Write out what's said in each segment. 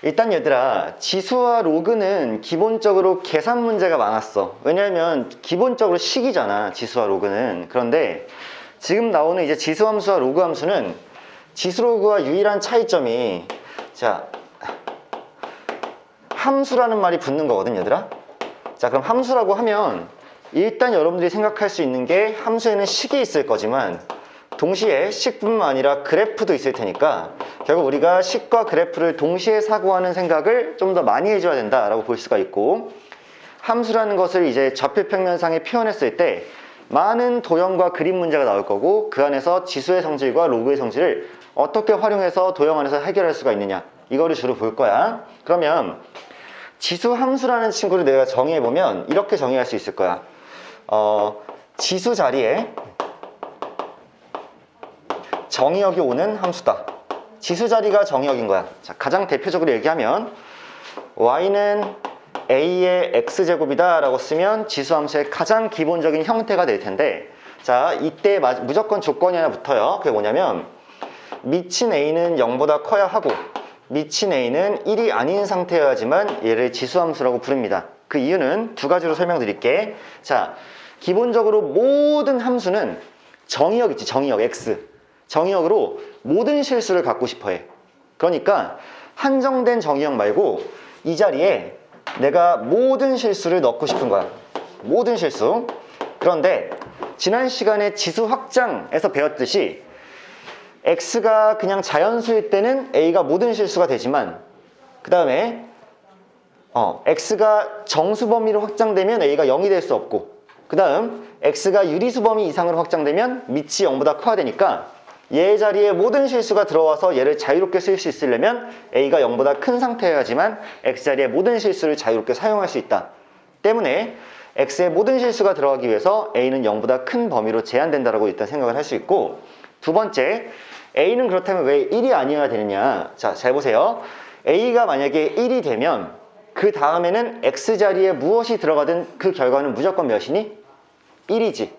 일단 얘들아, 지수와 로그는 기본적으로 계산 문제가 많았어. 왜냐하면 기본적으로 식이잖아, 지수와 로그는. 그런데 지금 나오는 이제 지수 함수와 로그 함수는 지수 로그와 유일한 차이점이, 자, 함수라는 말이 붙는 거거든, 얘들아. 자, 그럼 함수라고 하면 일단 여러분들이 생각할 수 있는 게 함수에는 식이 있을 거지만 동시에 식뿐만 아니라 그래프도 있을 테니까 결국 우리가 식과 그래프를 동시에 사고하는 생각을 좀 더 많이 해줘야 된다라고 볼 수가 있고, 함수라는 것을 이제 좌표평면상에 표현했을 때 많은 도형과 그림 문제가 나올 거고, 그 안에서 지수의 성질과 로그의 성질을 어떻게 활용해서 도형 안에서 해결할 수가 있느냐, 이거를 주로 볼 거야. 그러면 지수 함수라는 친구를 내가 정의해보면 이렇게 정의할 수 있을 거야. 지수 자리에 정의역이 오는 함수다. 지수 자리가 정의역인 거야. 자, 가장 대표적으로 얘기하면 y는 a의 x제곱이다 라고 쓰면 지수 함수의 가장 기본적인 형태가 될 텐데, 자, 이때 무조건 조건이 하나 붙어요. 그게 뭐냐면 미친 a는 0보다 커야 하고 미친 a는 1이 아닌 상태여야지만 얘를 지수 함수라고 부릅니다. 그 이유는 두 가지로 설명드릴게. 자, 기본적으로 모든 함수는 정의역 있지, 정의역 x. 정의역으로 모든 실수를 갖고 싶어 해. 그러니까 한정된 정의역 말고 이 자리에 내가 모든 실수를 넣고 싶은 거야. 모든 실수. 그런데 지난 시간에 지수 확장에서 배웠듯이 x가 그냥 자연수일 때는 a가 모든 실수가 되지만, 그 다음에 x가 정수 범위로 확장되면 a가 0이 될 수 없고, 그 다음 x가 유리수 범위 이상으로 확장되면 밑이 0보다 커야 되니까 얘 자리에 모든 실수가 들어와서 얘를 자유롭게 쓸 수 있으려면 a가 0보다 큰 상태여야지만 x 자리에 모든 실수를 자유롭게 사용할 수 있다. 때문에 x의 모든 실수가 들어가기 위해서 a는 0보다 큰 범위로 제한된다라고 일단 생각을 할 수 있고, 두 번째, a는 그렇다면 왜 1이 아니어야 되느냐. 자, 잘 보세요. a가 만약에 1이 되면 그 다음에는 x 자리에 무엇이 들어가든 그 결과는 무조건 몇이니? 1이지.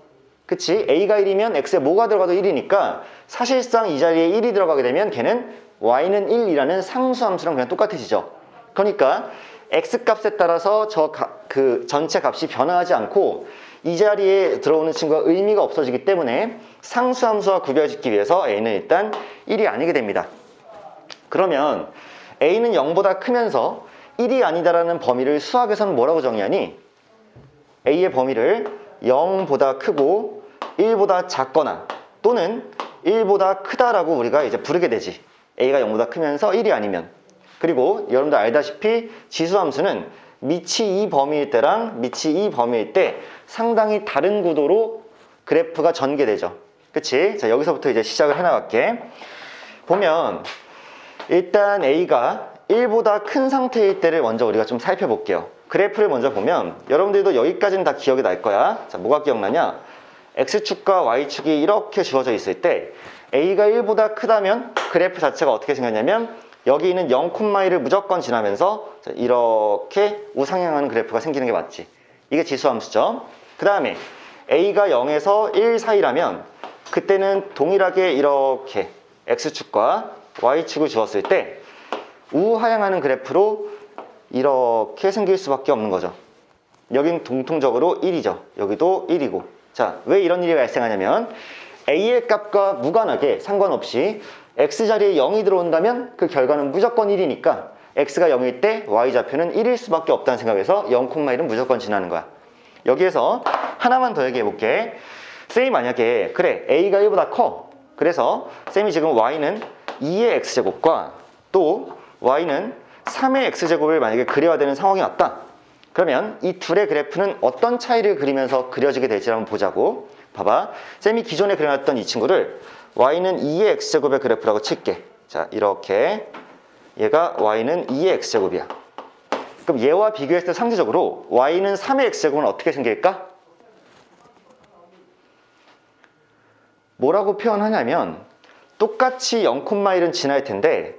그치? a가 1이면 x에 뭐가 들어가도 1이니까 사실상 이 자리에 1이 들어가게 되면 걔는 y는 1이라는 상수함수랑 그냥 똑같아지죠. 그러니까 x 값에 따라서 그 전체 값이 변화하지 않고 이 자리에 들어오는 친구가 의미가 없어지기 때문에 상수함수와 구별짓기 위해서 a는 일단 1이 아니게 됩니다. 그러면 a는 0보다 크면서 1이 아니다라는 범위를 수학에서는 뭐라고 정의하니? a의 범위를 0보다 크고 1보다 작거나 또는 1보다 크다라고 우리가 이제 부르게 되지. a가 0보다 크면서 1이 아니면. 그리고 여러분들 알다시피 지수함수는 밑이 이 범위일 때랑 밑이 이 범위일 때 상당히 다른 구도로 그래프가 전개되죠. 그치? 자, 여기서부터 이제 시작을 해나갈게. 보면 일단 a가 1보다 큰 상태일 때를 먼저 우리가 좀 살펴볼게요. 그래프를 먼저 보면 여러분들도 여기까지는 다 기억이 날 거야. 자, 뭐가 기억나냐? x축과 y축이 이렇게 주어져 있을 때 a가 1보다 크다면 그래프 자체가 어떻게 생겼냐면 여기 있는 0,1을 무조건 지나면서 이렇게 우상향하는 그래프가 생기는 게 맞지. 이게 지수함수죠. 그 다음에 a가 0에서 1 사이라면 그때는 동일하게 이렇게 x축과 y축을 주었을 때 우하향하는 그래프로 이렇게 생길 수밖에 없는 거죠. 여긴 공통적으로 1이죠. 여기도 1이고. 자, 왜 이런 일이 발생하냐면 a의 값과 무관하게 상관없이 x자리에 0이 들어온다면 그 결과는 무조건 1이니까 x가 0일 때 y좌표는 1일 수밖에 없다는 생각에서 0,1은 무조건 지나는 거야. 여기에서 하나만 더 얘기해 볼게. 쌤이 만약에 그래 a가 1보다 커. 그래서 쌤이 지금 y는 2의 x제곱과 또 y는 3의 x제곱을 만약에 그려야 되는 상황이 왔다. 그러면 이 둘의 그래프는 어떤 차이를 그리면서 그려지게 될지 한번 보자고. 봐봐. 쌤이 기존에 그려놨던 이 친구를 y는 2의 x제곱의 그래프라고 칠게. 자, 이렇게 얘가 y는 2의 x제곱이야. 그럼 얘와 비교했을 때 상대적으로 y는 3의 x제곱은 어떻게 생길까? 뭐라고 표현하냐면 똑같이 0,1은 지날 텐데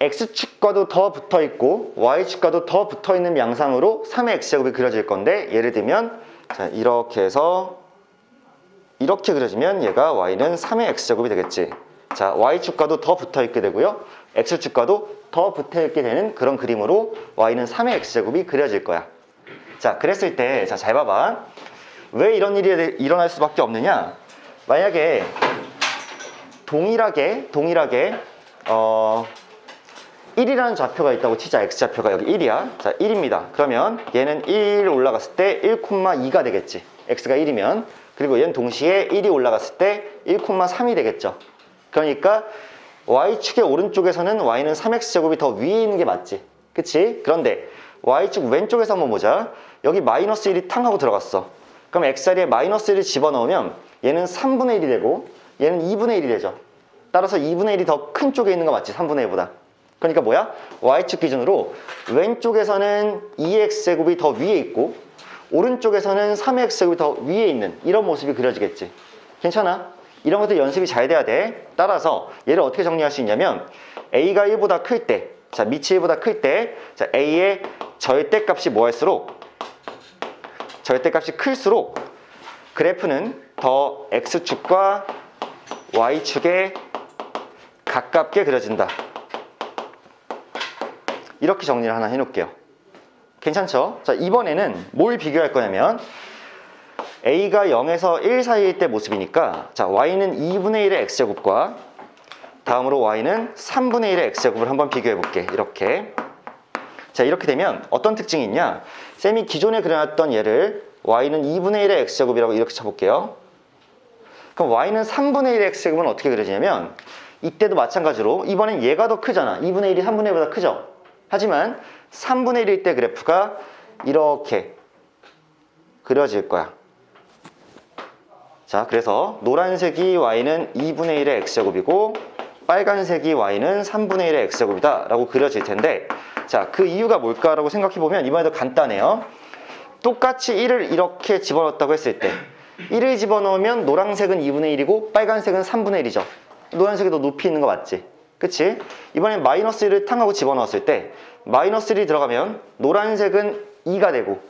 x축과도 더 붙어있고 y축과도 더 붙어있는 양상으로 3의 x제곱이 그려질 건데, 예를 들면 자, 이렇게 해서 이렇게 그려지면 얘가 y는 3의 x제곱이 되겠지. 자, y축과도 더 붙어있게 되고요, x축과도 더 붙어있게 되는 그런 그림으로 y는 3의 x제곱이 그려질 거야. 자, 그랬을 때, 자, 잘 봐봐. 왜 이런 일이 일어날 수밖에 없느냐? 만약에 동일하게 1이라는 좌표가 있다고 치자. x좌표가 여기 1이야. 자, 1입니다. 그러면 얘는 1 올라갔을 때 1,2가 되겠지. x가 1이면. 그리고 얘는 동시에 1이 올라갔을 때 1,3이 되겠죠. 그러니까 y축의 오른쪽에서는 y는 3x제곱이 더 위에 있는 게 맞지. 그치? 그런데 y축 왼쪽에서 한번 보자. 여기 마이너스 1이 탕 하고 들어갔어. 그럼 x자리에 마이너스 1을 집어넣으면 얘는 3분의 1이 되고 얘는 2분의 1이 되죠. 따라서 2분의 1이 더 큰 쪽에 있는 거 맞지? 3분의 1보다. 그러니까 뭐야? y축 기준으로 왼쪽에서는 2x제곱이 더 위에 있고 오른쪽에서는 3x제곱이 더 위에 있는 이런 모습이 그려지겠지. 괜찮아? 이런 것들 연습이 잘 돼야 돼. 따라서 얘를 어떻게 정리할 수 있냐면 a가 1보다 클 때, 자, 밑이 1보다 클 때, 자, a의 절대값이 뭐할수록 절대값이 클수록 그래프는 더 x축과 y축에 가깝게 그려진다. 이렇게 정리를 하나 해놓을게요. 괜찮죠? 자, 이번에는 뭘 비교할 거냐면 a가 0에서 1 사이일 때 모습이니까 자, y는 2분의 1의 x제곱과 다음으로 y는 3분의 1의 x제곱을 한번 비교해 볼게. 이렇게. 자, 이렇게 되면 어떤 특징이 있냐? 쌤이 기존에 그려놨던 얘를 y는 2분의 1의 x제곱이라고 이렇게 쳐볼게요. 그럼 y는 3분의 1의 x제곱은 어떻게 그려지냐면 이때도 마찬가지로 이번엔 얘가 더 크잖아. 2분의 1이 3분의 1보다 크죠? 하지만 3분의 1일 때 그래프가 이렇게 그려질 거야. 자, 그래서 노란색이 y는 2분의 1의 x제곱이고 빨간색이 y는 3분의 1의 x제곱이다 라고 그려질 텐데 자, 그 이유가 뭘까라고 생각해보면 이번에도 간단해요. 똑같이 1을 이렇게 집어넣었다고 했을 때 1을 집어넣으면 노란색은 2분의 1이고 빨간색은 3분의 1이죠. 노란색이 더 높이 있는 거 맞지? 그치? 이번엔 마이너스 1을 탕하고 집어넣었을 때 마이너스 1이 들어가면 노란색은 2가 되고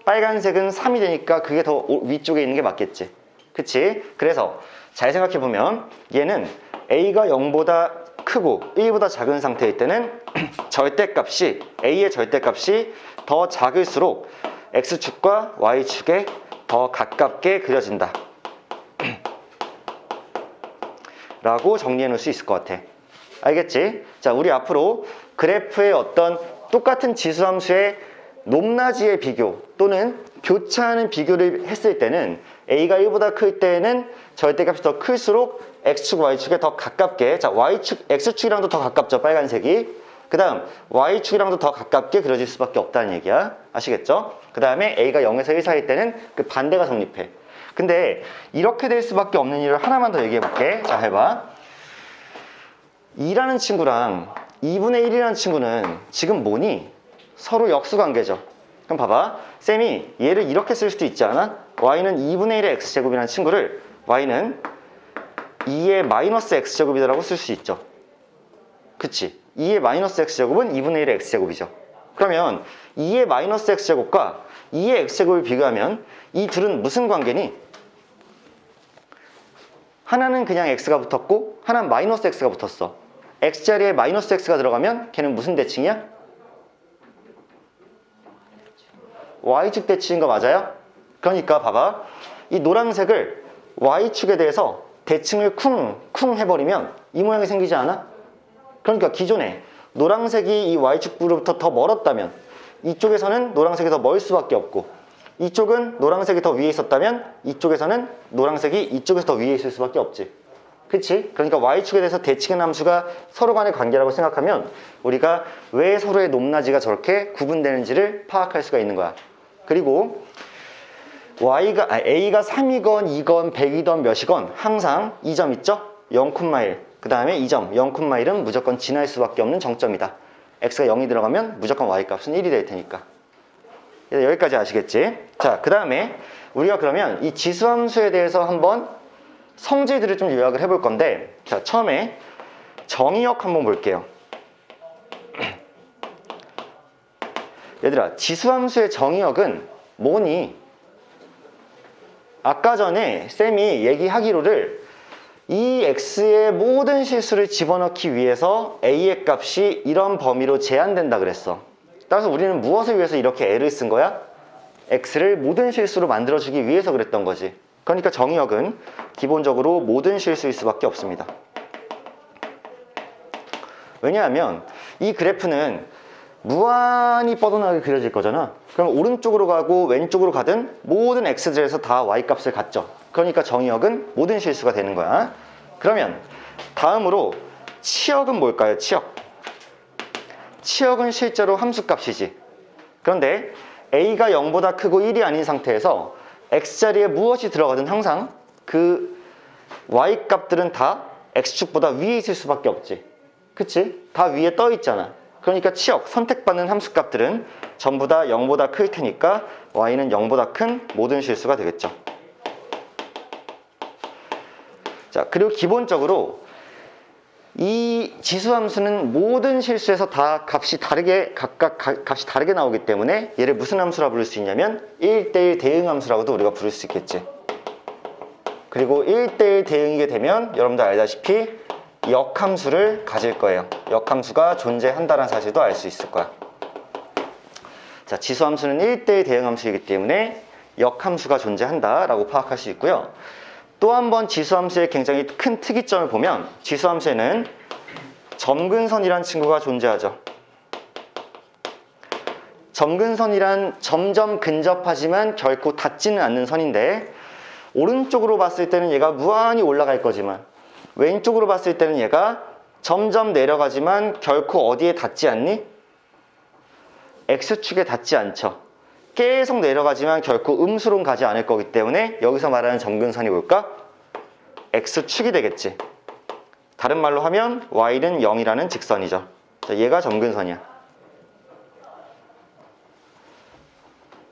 빨간색은 3이 되니까 그게 더 위쪽에 있는 게 맞겠지. 그치? 그래서 잘 생각해보면 얘는 a가 0보다 크고 1보다 작은 상태일 때는 절대값이 a의 절대값이 더 작을수록 x축과 y축에 더 가깝게 그려진다 라고 정리해 놓을 수 있을 것 같아. 알겠지? 자, 우리 앞으로 그래프의 어떤 똑같은 지수함수의 높낮이의 비교 또는 교차하는 비교를 했을 때는 a가 1보다 클 때는 절대값이 더 클수록 x축, y축에 더 가깝게, 자, y축, x축이랑도 더 가깝죠, 빨간색이. 그 다음 y축이랑도 더 가깝게 그려질 수밖에 없다는 얘기야. 아시겠죠? 그 다음에 a가 0에서 1 사이일 때는 그 반대가 성립해. 근데 이렇게 될 수밖에 없는 이유를 하나만 더 얘기해 볼게. 자, 해봐. 2라는 친구랑 2분의 1이라는 친구는 지금 뭐니? 서로 역수관계죠. 그럼 봐봐. 쌤이 얘를 이렇게 쓸 수도 있지 않아? y는 2분의 1의 x제곱이라는 친구를 y는 2의 마이너스 x제곱이라고 쓸 수 있죠. 그치? 2의 마이너스 x제곱은 2분의 1의 x제곱이죠. 그러면 2의 마이너스 x제곱과 2의 x제곱을 비교하면 이 둘은 무슨 관계니? 하나는 그냥 x가 붙었고 하나는 마이너스 x가 붙었어. x자리에 마이너스 x가 들어가면 걔는 무슨 대칭이야? y축 대칭인 거 맞아요? 그러니까 봐봐. 이 노란색을 y축에 대해서 대칭을 쿵 해버리면 이 모양이 생기지 않아? 그러니까 기존에 노란색이 이 y축부로부터 더 멀었다면 이쪽에서는 노란색이 더 멀 수밖에 없고 이쪽은 노란색이 더 위에 있었다면 이쪽에서는 노란색이 이쪽에서 더 위에 있을 수밖에 없지. 그치? 그러니까 y축에 대해서 대칭의 함수가 서로 간의 관계라고 생각하면 우리가 왜 서로의 높낮이가 저렇게 구분되는지를 파악할 수가 있는 거야. 그리고 a가 3이건 2건 100이건 몇이건 항상 이 점 있죠? 0,1. 그 다음에 2점 0,1은 무조건 지날 수밖에 없는 정점이다. x가 0이 들어가면 무조건 y값은 1이 될 테니까. 여기까지 아시겠지? 자, 그 다음에 우리가 그러면 이 지수함수에 대해서 한번 성질들을 좀 요약을 해볼 건데, 자, 처음에 정의역 한번 볼게요. 얘들아, 지수함수의 정의역은 뭐니? 아까 전에 쌤이 얘기하기로를 이 x의 모든 실수를 집어넣기 위해서 a의 값이 이런 범위로 제한된다 그랬어. 따라서 우리는 무엇을 위해서 이렇게 L을 쓴 거야? x를 모든 실수로 만들어주기 위해서 그랬던 거지. 그러니까 정의역은 기본적으로 모든 실수일 수밖에 없습니다. 왜냐하면 이 그래프는 무한히 뻗어나가게 그려질 거잖아. 그럼 오른쪽으로 가고 왼쪽으로 가든 모든 x들에서 다 y값을 갖죠. 그러니까 정의역은 모든 실수가 되는 거야. 그러면 다음으로 치역은 뭘까요? 치역은 실제로 함수값이지. 그런데 a가 0보다 크고 1이 아닌 상태에서 x자리에 무엇이 들어가든 항상 그 y값들은 다 x축보다 위에 있을 수밖에 없지. 그치? 다 위에 떠 있잖아. 그러니까 치역, 선택받는 함수값들은 전부 다 0보다 클 테니까 y는 0보다 큰 모든 실수가 되겠죠. 자, 그리고 기본적으로 이 지수함수는 모든 실수에서 다 값이 다르게, 각각 값이 다르게 나오기 때문에 얘를 무슨 함수라 부를 수 있냐면 1대1 대응함수라고도 우리가 부를 수 있겠지. 그리고 1대1 대응이게 되면 여러분들 알다시피 역함수를 가질 거예요. 역함수가 존재한다는 사실도 알 수 있을 거야. 자, 지수함수는 1대1 대응함수이기 때문에 역함수가 존재한다라고 파악할 수 있고요. 또 한 번 지수함수의 굉장히 큰 특이점을 보면 지수함수에는 점근선이란 친구가 존재하죠. 점근선이란 점점 근접하지만 결코 닿지는 않는 선인데 오른쪽으로 봤을 때는 얘가 무한히 올라갈 거지만 왼쪽으로 봤을 때는 얘가 점점 내려가지만 결코 어디에 닿지 않니? X축에 닿지 않죠. 계속 내려가지만 결코 음수로 가지 않을 거기 때문에 여기서 말하는 점근선이 뭘까? X축이 되겠지. 다른 말로 하면 Y는 0이라는 직선이죠. 자, 얘가 점근선이야.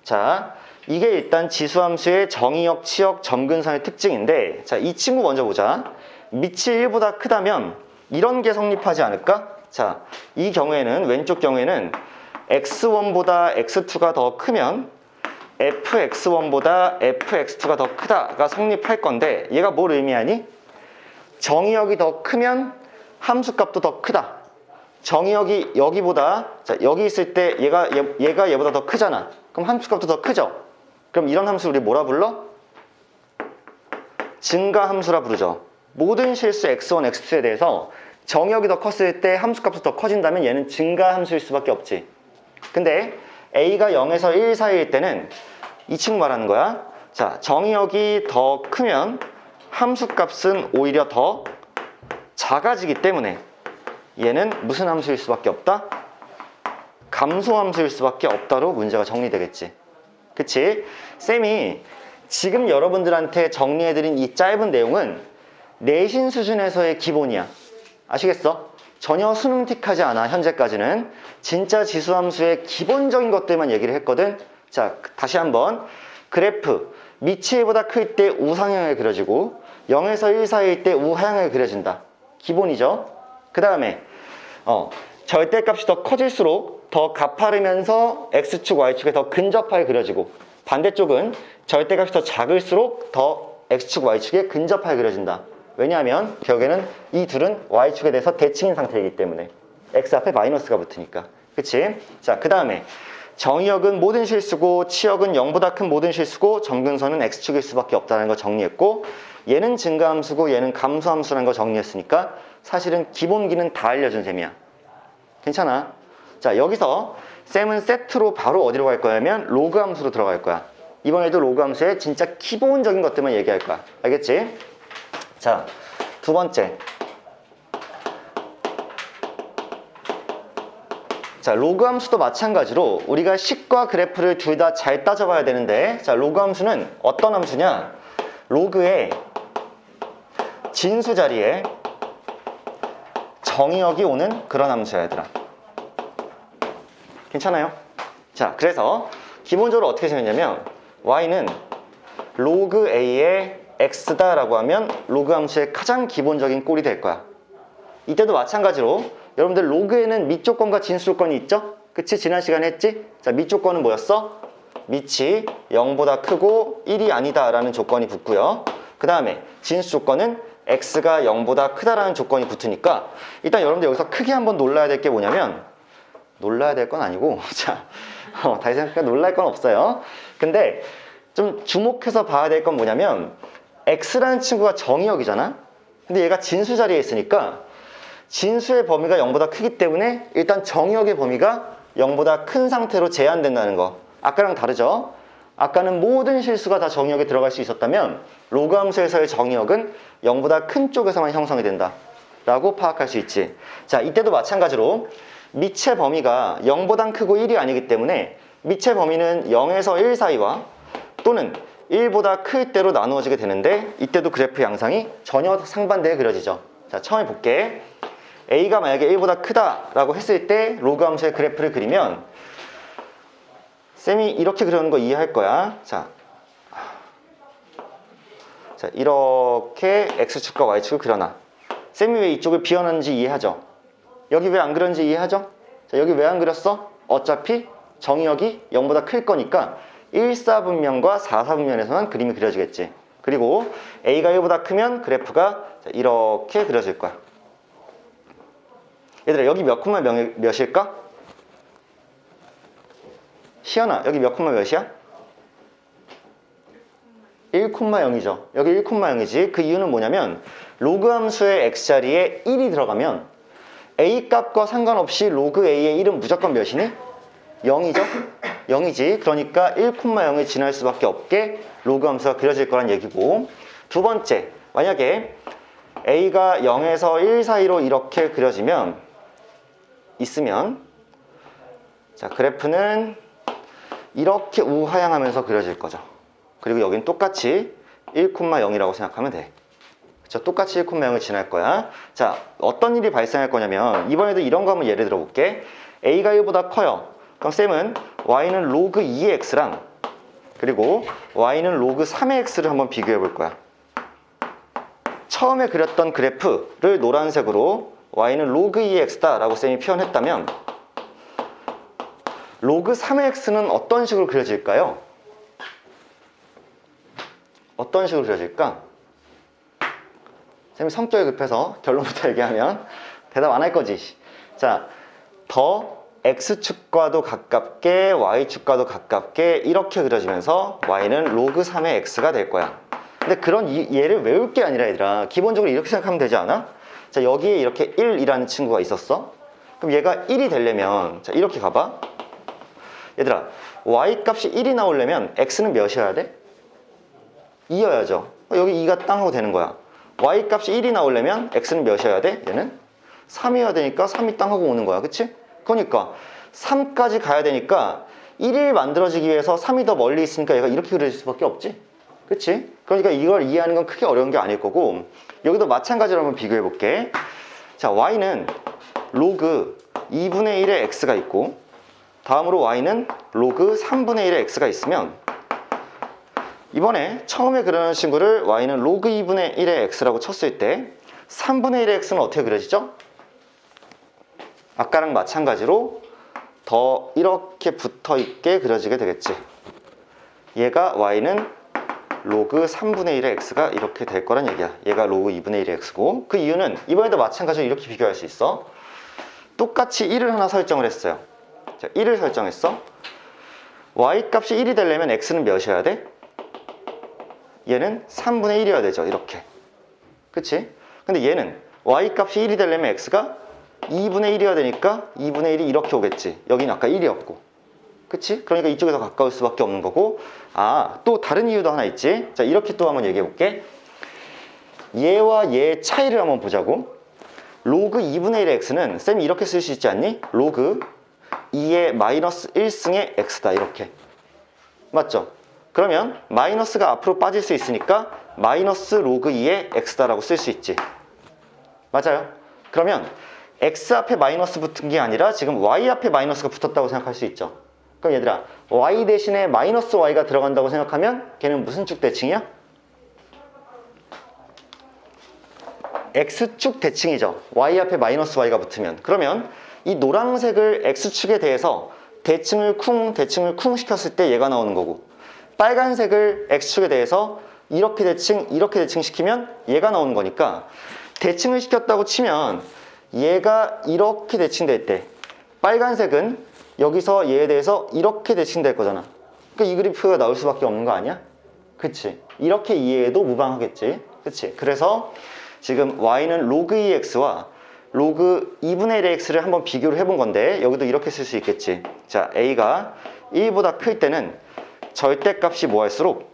자, 이게 일단 지수함수의 정의역, 치역, 점근선의 특징인데 자, 이 친구 먼저 보자. 밑이 1보다 크다면 이런 게 성립하지 않을까? 자, 이 경우에는 왼쪽 경우에는 x1보다 x2가 더 크면 fx1보다 fx2가 더 크다가 성립할 건데 얘가 뭘 의미하니? 정의역이 더 크면 함수값도 더 크다. 정의역이 여기보다 자, 여기 있을 때 얘가 얘보다 더 크잖아. 그럼 함수값도 더 크죠? 그럼 이런 함수 우리 뭐라 불러? 증가함수라 부르죠. 모든 실수 x1, x2에 대해서 정의역이 더 컸을 때 함수값도 더 커진다면 얘는 증가함수일 수밖에 없지. 근데 a가 0에서 1 사이일 때는 이 친구 말하는 거야. 자, 정의역이 더 크면 함수값은 오히려 더 작아지기 때문에 얘는 무슨 함수일 수밖에 없다? 감소함수일 수밖에 없다로 문제가 정리되겠지. 그치? 쌤이 지금 여러분들한테 정리해드린 이 짧은 내용은 내신 수준에서의 기본이야. 아시겠어? 전혀 수능틱하지 않아. 현재까지는 진짜 지수함수의 기본적인 것들만 얘기를 했거든. 자, 다시 한번 그래프 밑이 1보다 클 때 우상향을 그려지고 0에서 1 사이일 때 우하향을 그려진다. 기본이죠. 그 다음에 절대값이 더 커질수록 더 가파르면서 X축, Y축에 더 근접하게 그려지고 반대쪽은 절대값이 더 작을수록 더 X축, Y축에 근접하게 그려진다. 왜냐하면 결국에는 이 둘은 Y축에 대해서 대칭인 상태이기 때문에 X 앞에 마이너스가 붙으니까. 그치? 자, 그 다음에 정의역은 모든 실수고 치역은 0보다 큰 모든 실수고 점근선은 X축일 수밖에 없다는 거 정리했고 얘는 증가함수고 얘는 감소함수라는 거 정리했으니까 사실은 기본기는 다 알려준 셈이야. 괜찮아? 자, 여기서 쌤은 세트로 바로 어디로 갈 거냐면 로그 함수로 들어갈 거야. 이번에도 로그 함수의 진짜 기본적인 것들만 얘기할 거야. 알겠지? 자, 두 번째. 자, 로그 함수도 마찬가지로 우리가 식과 그래프를 둘 다 잘 따져봐야 되는데 자, 로그 함수는 어떤 함수냐? 로그의 진수 자리에 정의역이 오는 그런 함수야, 얘들아. 괜찮아요? 자, 그래서 기본적으로 어떻게 생겼냐면 y는 로그 a의 x다 라고 하면 로그 함수의 가장 기본적인 꼴이 될 거야. 이때도 마찬가지로 여러분들 로그에는 밑조건과 진수조건이 있죠? 그치? 지난 시간에 했지? 자, 밑조건은 뭐였어? 밑이 0보다 크고 1이 아니다 라는 조건이 붙고요. 그 다음에 진수조건은 x가 0보다 크다라는 조건이 붙으니까 일단 여러분들 여기서 크게 한번 놀라야 될 게 뭐냐면 놀라야 될 건 아니고 자 다시 생각해 놀랄 건 없어요. 근데 좀 주목해서 봐야 될 건 뭐냐면 x라는 친구가 정의역이잖아. 근데 얘가 진수 자리에 있으니까 진수의 범위가 0보다 크기 때문에 일단 정의역의 범위가 0보다 큰 상태로 제한된다는 거. 아까랑 다르죠? 아까는 모든 실수가 다 정의역에 들어갈 수 있었다면 로그 함수에서의 정의역은 0보다 큰 쪽에서만 형성이 된다 라고 파악할 수 있지. 자, 이때도 마찬가지로 밑의 범위가 0보단 크고 1이 아니기 때문에 밑의 범위는 0에서 1 사이와 또는 1보다 클 때로 나누어지게 되는데 이때도 그래프 양상이 전혀 상반되게 그려지죠. 자, 처음에 볼게. A가 만약에 1보다 크다라고 했을 때 로그 함수의 그래프를 그리면 쌤이 이렇게 그려놓은 거 이해할 거야. 자, 이렇게 X축과 Y축을 그려놔. 쌤이 왜 이쪽을 비워놨는지 이해하죠? 여기 왜 안 그렸는지 이해하죠? 자, 여기 왜 안 그렸어? 어차피 정의역이 0보다 클 거니까 1사분면과 4사분면에서만 그림이 그려지겠지. 그리고 A가 1보다 크면 그래프가 이렇게 그려질 거야. 얘들아, 여기 몇 콤마 몇일까? 시연아, 여기 몇 콤마 몇이야? 1,0이죠. 여기 1,0이지. 그 이유는 뭐냐면 로그 함수의 x자리에 1이 들어가면 a 값과 상관없이 로그 a의 1은 무조건 몇이니? 0이죠? 0이지. 그러니까 1,0을 지날 수밖에 없게 로그 함수가 그려질 거란 얘기고, 두 번째, 만약에 a가 0에서 1 사이로 이렇게 그려지면 자, 그래프는 이렇게 우하향하면서 그려질 거죠. 그리고 여긴 똑같이 1,0이라고 생각하면 돼. 그쵸? 똑같이 1,0을 지날 거야. 자, 어떤 일이 발생할 거냐면 이번에도 이런 거 한번 예를 들어 볼게. A가 1보다 커요. 그럼 쌤은 Y는 로그 2의 X랑 그리고 Y는 로그 3의 X를 한번 비교해 볼 거야. 처음에 그렸던 그래프를 노란색으로 Y는 로그 2의 X다 라고 쌤이 표현했다면 로그 3의 X는 어떤 식으로 그려질까요? 어떤 식으로 그려질까? 쌤이 성격이 급해서 결론부터 얘기하면 대답 안 할 거지. 자, 더 X축과도 가깝게 Y축과도 가깝게 이렇게 그려지면서 Y는 로그 3의 X가 될 거야. 근데 그런 얘를 외울 게 아니라 얘들아, 기본적으로 이렇게 생각하면 되지 않아? 자, 여기에 이렇게 1이라는 친구가 있었어. 그럼 얘가 1이 되려면 자, 이렇게 가봐. 얘들아, Y 값이 1이 나오려면 X는 몇이어야 돼? 2여야죠. 여기 2가 땅 하고 되는 거야. Y 값이 1이 나오려면 X는 몇이어야 돼? 얘는 3이어야 되니까 3이 땅 하고 오는 거야. 그치? 그러니까 3까지 가야 되니까 1이 만들어지기 위해서 3이 더 멀리 있으니까 얘가 이렇게 그려질 수밖에 없지? 그치? 그러니까 이걸 이해하는 건 크게 어려운 게 아닐 거고, 여기도 마찬가지로 한번 비교해 볼게. 자, Y는 로그 2분의 1의 X가 있고 다음으로 Y는 로그 3분의 1의 X가 있으면 이번에 처음에 그려놓은 친구를 Y는 로그 2분의 1의 X라고 쳤을 때 3분의 1의 X는 어떻게 그려지죠? 아까랑 마찬가지로 더 이렇게 붙어있게 그려지게 되겠지. 얘가 Y는 로그 3분의 1의 X가 이렇게 될 거란 얘기야. 얘가 로그 2분의 1의 X고, 그 이유는 이번에도 마찬가지로 이렇게 비교할 수 있어. 똑같이 1을 하나 설정을 했어요. 자, 1을 설정했어. Y 값이 1이 되려면 X는 몇이어야 돼? 얘는 3분의 1이어야 되죠. 이렇게. 그치? 근데 얘는 Y 값이 1이 되려면 X가 2분의 1이어야 되니까 2분의 1이 이렇게 오겠지. 여기는 아까 1이었고. 그치? 그러니까 이쪽에서 가까울 수밖에 없는 거고. 아, 또 다른 이유도 하나 있지. 자, 이렇게 또 한번 얘기해 볼게. 얘와 얘의 차이를 한번 보자고. 로그 2분의 1의 X는 쌤이 이렇게 쓸 수 있지 않니? 로그 2의 마이너스 1승의 X다. 이렇게. 맞죠? 그러면 마이너스가 앞으로 빠질 수 있으니까 마이너스 로그 2의 X다라고 쓸 수 있지. 맞아요? 그러면 X 앞에 마이너스 붙은 게 아니라 지금 Y 앞에 마이너스가 붙었다고 생각할 수 있죠. 그럼 얘들아, Y 대신에 마이너스 Y가 들어간다고 생각하면 걔는 무슨 쭉 대칭이야? X축 대칭이죠. Y 앞에 마이너스 Y가 붙으면. 그러면 이 노란색을 X축에 대해서 대칭을 쿵 시켰을 때 얘가 나오는 거고, 빨간색을 X축에 대해서 이렇게 대칭시키면 얘가 나오는 거니까 대칭을 시켰다고 치면 얘가 이렇게 대칭될 때 빨간색은 여기서 얘에 대해서 이렇게 대칭될 거잖아. 그러니까 이 그래프가 나올 수밖에 없는 거 아니야? 그치? 이렇게 이해해도 무방하겠지? 그치? 그래서 지금 y는 로그 2x와 로그 2분의 1의 x를 한번 비교를 해본 건데 여기도 이렇게 쓸 수 있겠지. 자, a가 1보다 클 때는 절대값이 뭐 할수록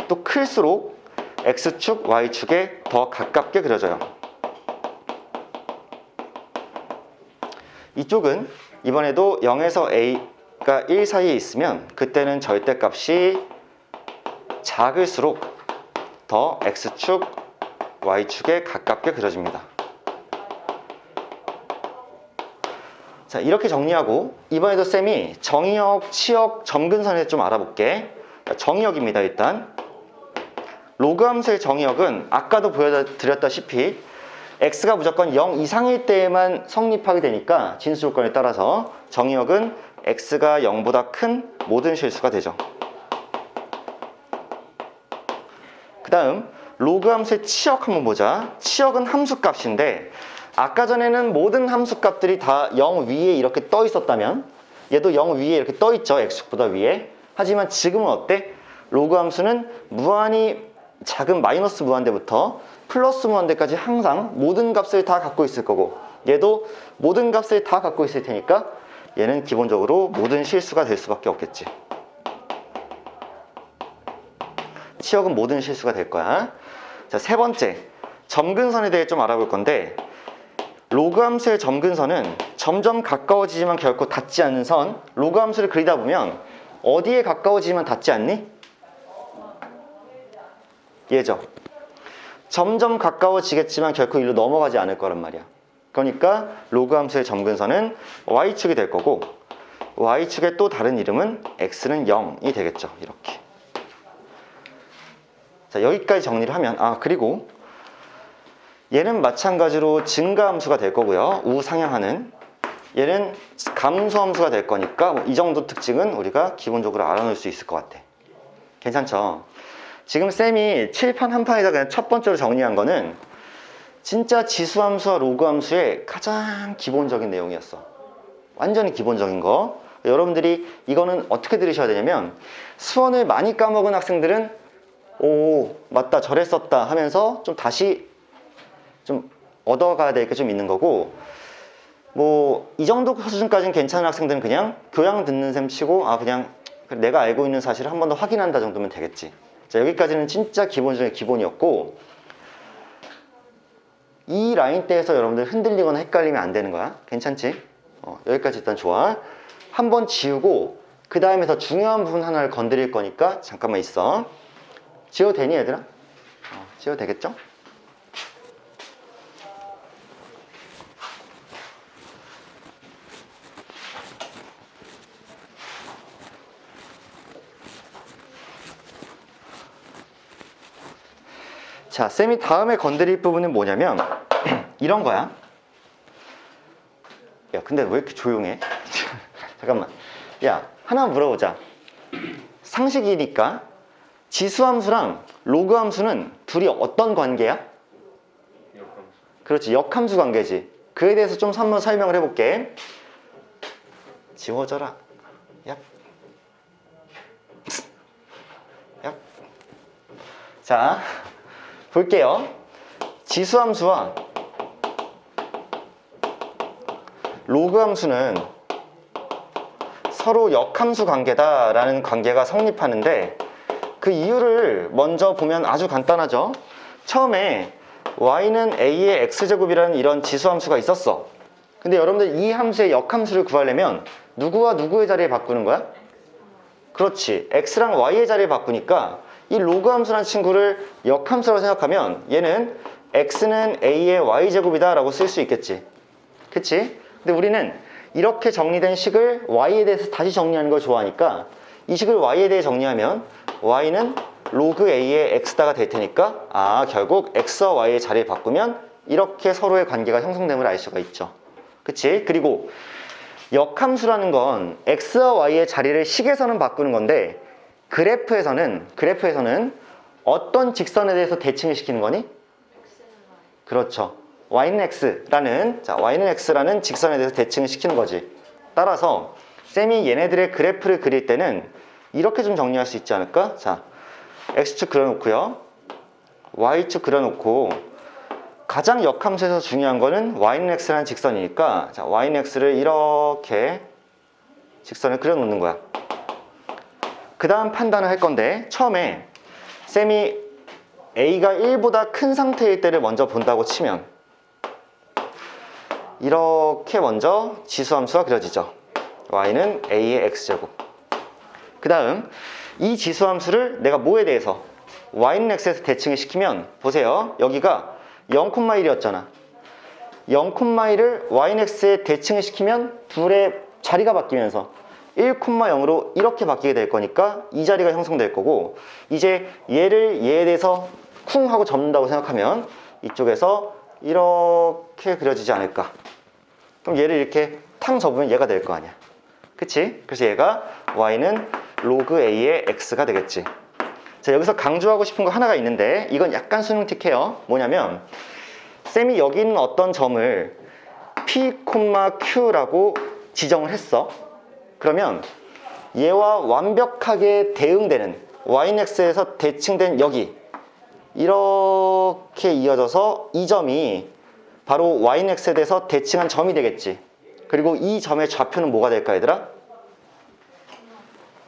또 클수록 x축, y축에 더 가깝게 그려져요. 이쪽은 이번에도 0에서 a가 1 사이에 있으면 그때는 절대값이 작을수록 더 x축, y축에 가깝게 그려집니다. 자, 이렇게 정리하고 이번에도 쌤이 정의역, 치역, 점근선에 좀 알아볼게. 정의역입니다. 일단 로그 함수의 정의역은 아까도 보여드렸다시피 x가 무조건 0 이상일 때에만 성립하게 되니까 진수 조건에 따라서 정의역은 x가 0보다 큰 모든 실수가 되죠. 그 다음 로그 함수의 치역 한번 보자. 치역은 함수값인데 아까 전에는 모든 함수값들이 다 0 위에 이렇게 떠 있었다면 얘도 0 위에 이렇게 떠 있죠. x축보다 위에. 하지만 지금은 어때? 로그 함수는 무한히 작은 마이너스 무한대부터 플러스 무한대까지 항상 모든 값을 다 갖고 있을 거고 얘도 모든 값을 다 갖고 있을 테니까 얘는 기본적으로 모든 실수가 될 수밖에 없겠지. 치역은 모든 실수가 될 거야. 자, 세 번째, 점근선에 대해 좀 알아볼 건데 로그 함수의 점근선은 점점 가까워지지만 결코 닿지 않는 선. 로그 함수를 그리다 보면 어디에 가까워지지만 닿지 않니? 얘죠. 점점 가까워지겠지만 결코 이리로 넘어가지 않을 거란 말이야. 그러니까 로그 함수의 점근선은 y축이 될 거고 y축의 또 다른 이름은 x는 0이 되겠죠. 이렇게. 자, 여기까지 정리를 하면 그리고 얘는 마찬가지로 증가함수가 될 거고요. 우상향하는 얘는 감소함수가 될 거니까 이 정도 특징은 우리가 기본적으로 알아놓을 수 있을 것 같아. 괜찮죠? 지금 쌤이 칠판 한 판에다 그냥 첫 번째로 정리한 거는 진짜 지수함수와 로그함수의 가장 기본적인 내용이었어. 완전히 기본적인 거. 여러분들이 이거는 어떻게 들으셔야 되냐면 수원을 많이 까먹은 학생들은 오 맞다 저랬었다 하면서 좀 다시 좀 얻어가야 될 게 좀 있는 거고 뭐 이 정도 수준까지는 괜찮은 학생들은 그냥 교양 듣는 셈 치고 그냥 내가 알고 있는 사실을 한 번 더 확인한다 정도면 되겠지. 자, 여기까지는 진짜 기본 중에 기본이었고 이 라인대에서 여러분들 흔들리거나 헷갈리면 안 되는 거야. 괜찮지? 여기까지 일단 좋아. 한번 지우고 그 다음에 더 중요한 부분 하나를 건드릴 거니까 잠깐만 있어. 지워도 되니 얘들아? 지워도 되겠죠? 자, 쌤이 다음에 건드릴 부분은 뭐냐면 이런 거야. 야, 근데 왜 이렇게 조용해? 잠깐만. 야, 하나 물어보자. 상식이니까 지수함수랑 로그함수는 둘이 어떤 관계야? 역함수. 그렇지, 역함수 관계지. 그에 대해서 좀 한번 설명을 해볼게. 지워져라. 야. 야. 자, 볼게요. 지수함수와 로그함수는 서로 역함수 관계다라는 관계가 성립하는데 그 이유를 먼저 보면 아주 간단하죠. 처음에 y는 a의 x제곱이라는 이런 지수함수가 있었어. 근데 여러분들 이 함수의 역함수를 구하려면 누구와 누구의 자리에 바꾸는 거야? 그렇지, x랑 y의 자리에 바꾸니까 이 로그함수라는 친구를 역함수라고 생각하면 얘는 x는 a의 y제곱이다 라고 쓸 수 있겠지. 그치? 근데 우리는 이렇게 정리된 식을 y에 대해서 다시 정리하는 걸 좋아하니까 이 식을 y에 대해 정리하면 y는 로그 a의 x다가 될 테니까 결국 x와 y의 자리를 바꾸면 이렇게 서로의 관계가 형성됨을 알 수가 있죠. 그치? 그리고 역함수라는 건 x와 y의 자리를 식에서는 바꾸는 건데 그래프에서는 어떤 직선에 대해서 대칭을 시키는 거니? 그렇죠. y는 x라는 직선에 대해서 대칭을 시키는 거지. 따라서 쌤이 얘네들의 그래프를 그릴 때는 이렇게 좀 정리할 수 있지 않을까? 자, x축 그려놓고요. y축 그려놓고 가장 역함수에서 중요한 거는 y는 x라는 직선이니까 자, y는 x를 이렇게 직선을 그려놓는 거야. 그 다음 판단을 할 건데 처음에 쌤이 a가 1보다 큰 상태일 때를 먼저 본다고 치면 이렇게 먼저 지수함수가 그려지죠. y는 a의 x제곱. 그 다음 이 지수함수를 내가 뭐에 대해서 y는 x에서 대칭을 시키면 보세요. 여기가 0,1이었잖아. 0,1을 y는 x에 대칭을 시키면 둘의 자리가 바뀌면서 1,0으로 이렇게 바뀌게 될 거니까 이 자리가 형성될 거고 이제 얘를 얘에 대해서 쿵 하고 접는다고 생각하면 이쪽에서 이렇게 그려지지 않을까. 그럼 얘를 이렇게 탕 접으면 얘가 될 거 아니야. 그치? 그래서 얘가 y는 로그 a의 x가 되겠지. 자, 여기서 강조하고 싶은 거 하나가 있는데 이건 약간 수능 틱해요. 뭐냐면 쌤이 여기 있는 어떤 점을 p, q라고 지정을 했어. 그러면 얘와 완벽하게 대응되는 y는 x에서 대칭된 여기 이렇게 이어져서 이 점이 바로 y는 x에 대해서 대칭한 점이 되겠지. 그리고 이 점의 좌표는 뭐가 될까 얘들아?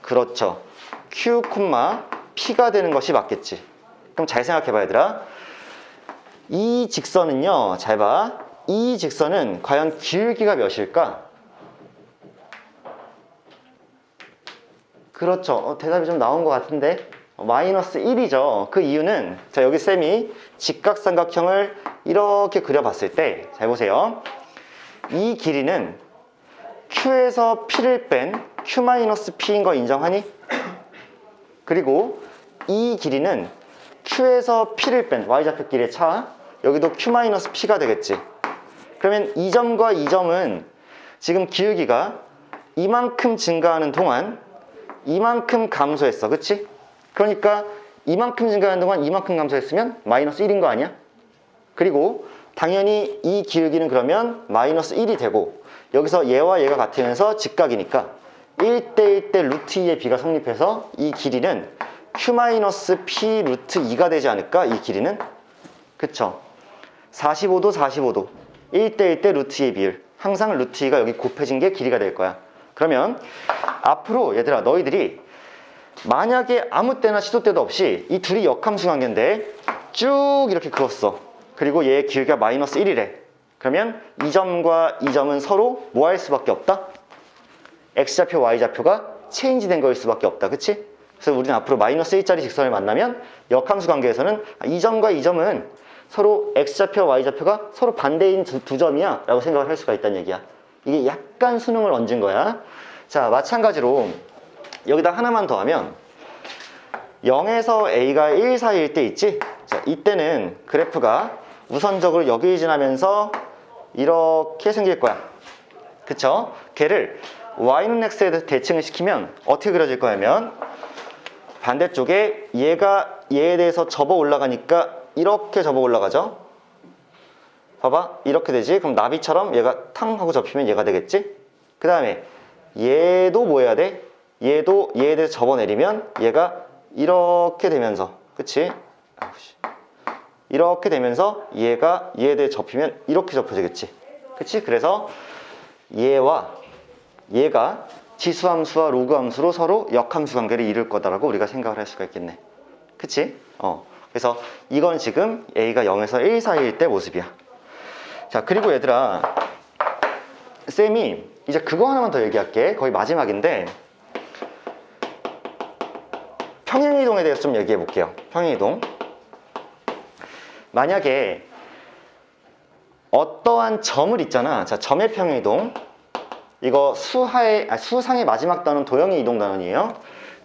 그렇죠. q, p가 되는 것이 맞겠지. 그럼 잘 생각해봐 얘들아. 이 직선은요, 잘 봐. 이 직선은 과연 기울기가 몇일까? 그렇죠. 대답이 좀 나온 것 같은데 마이너스 1이죠. 그 이유는 자 여기 쌤이 직각삼각형을 이렇게 그려봤을 때 잘 보세요. 이 길이는 q에서 p를 뺀 q-p인 거 인정하니? 그리고 이 길이는 q에서 p를 뺀 y좌표 길의 차 여기도 q-p가 되겠지. 그러면 이 점과 이 점은 지금 기울기가 이만큼 증가하는 동안 이만큼 감소했어. 그치? 그러니까 이만큼 증가하는 동안 이만큼 감소했으면 마이너스 1인 거 아니야? 그리고 당연히 이 기울기는 그러면 마이너스 1이 되고 여기서 얘와 얘가 같으면서 직각이니까 1대1대 루트 2의 비가 성립해서 이 길이는 q-p 루트 2가 되지 않을까? 이 길이는? 그쵸? 45도 45도 1대1대 루트 2의 비율 항상 루트 2가 여기 곱해진 게 길이가 될 거야. 그러면 앞으로 얘들아 너희들이 만약에 아무 때나 시도 때도 없이 이 둘이 역함수 관계인데 쭉 이렇게 그었어. 그리고 얘의 기울기가 마이너스 1이래. 그러면 이 점과 이 점은 서로 뭐 할 수밖에 없다? x좌표, y좌표가 체인지 된 거일 수밖에 없다. 그치? 그래서 우리는 앞으로 마이너스 1짜리 직선을 만나면 역함수 관계에서는 이 점과 이 점은 서로 x좌표, y좌표가 서로 반대인 두 점이야 라고 생각을 할 수가 있다는 얘기야. 이게 약간 수능을 얹은 거야. 자, 마찬가지로 여기다 하나만 더 하면 0에서 a가 1 사이일 때 있지? 자, 이때는 그래프가 우선적으로 여기 지나면서 이렇게 생길 거야. 그쵸? 걔를 y는 x에 대해서 대칭을 시키면 어떻게 그려질 거냐면 반대쪽에 얘가 얘에 대해서 접어 올라가니까 이렇게 접어 올라가죠? 봐봐. 이렇게 되지? 그럼 나비처럼 얘가 탕 하고 접히면 얘가 되겠지? 그 다음에 얘도 뭐 해야 돼? 얘도 얘에 대해서 접어내리면 얘가 이렇게 되면서 그치? 이렇게 되면서 얘가 얘에 대해 접히면 이렇게 접혀지겠지. 그치? 그래서 얘와 얘가 지수함수와 로그함수로 서로 역함수 관계를 이룰 거다라고 우리가 생각을 할 수가 있겠네. 그치? 그래서 이건 지금 a가 0에서 1 사이일 때 모습이야. 자, 그리고 얘들아 쌤이 이제 그거 하나만 더 얘기할게. 거의 마지막인데 평행이동에 대해서 좀 얘기해 볼게요. 평행이동. 만약에 어떠한 점을 있잖아. 자, 점의 평행이동. 이거 수상의 마지막 단어는 도형의 이동 단원이에요.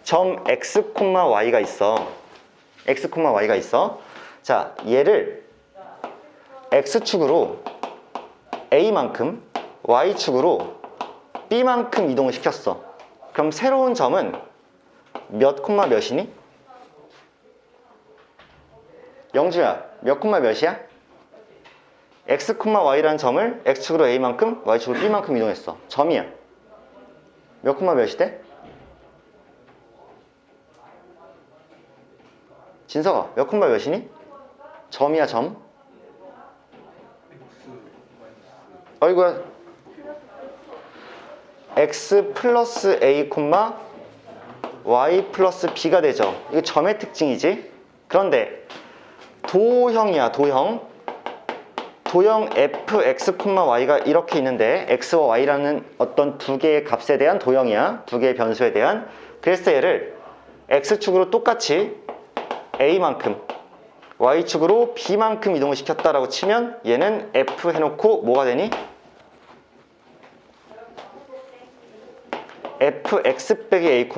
점 x, y가 있어. x, y가 있어. 자, 얘를 x축으로 a만큼 y축으로 b만큼 이동을 시켰어. 그럼 새로운 점은 몇 콤마 몇이니? 영주야, 몇 콤마 몇이야? x, y라는 점을 x축으로 a만큼, y축으로 b만큼 이동했어. 점이야. 몇 콤마 몇이 돼? 진서가, 몇 콤마 몇이니? 점이야, 점. 어이구야. x 플러스 a, y 플러스 b가 되죠. 이거 점의 특징이지. 그런데 도형이야, 도형. 도형 fx, y가 이렇게 있는데 x와 y라는 어떤 두 개의 값에 대한 도형이야. 두 개의 변수에 대한. 그래서 얘를 x축으로 똑같이 a만큼, y축으로 b만큼 이동을 시켰다라고 치면 얘는 f 해놓고 뭐가 되니? fx 빼기 a,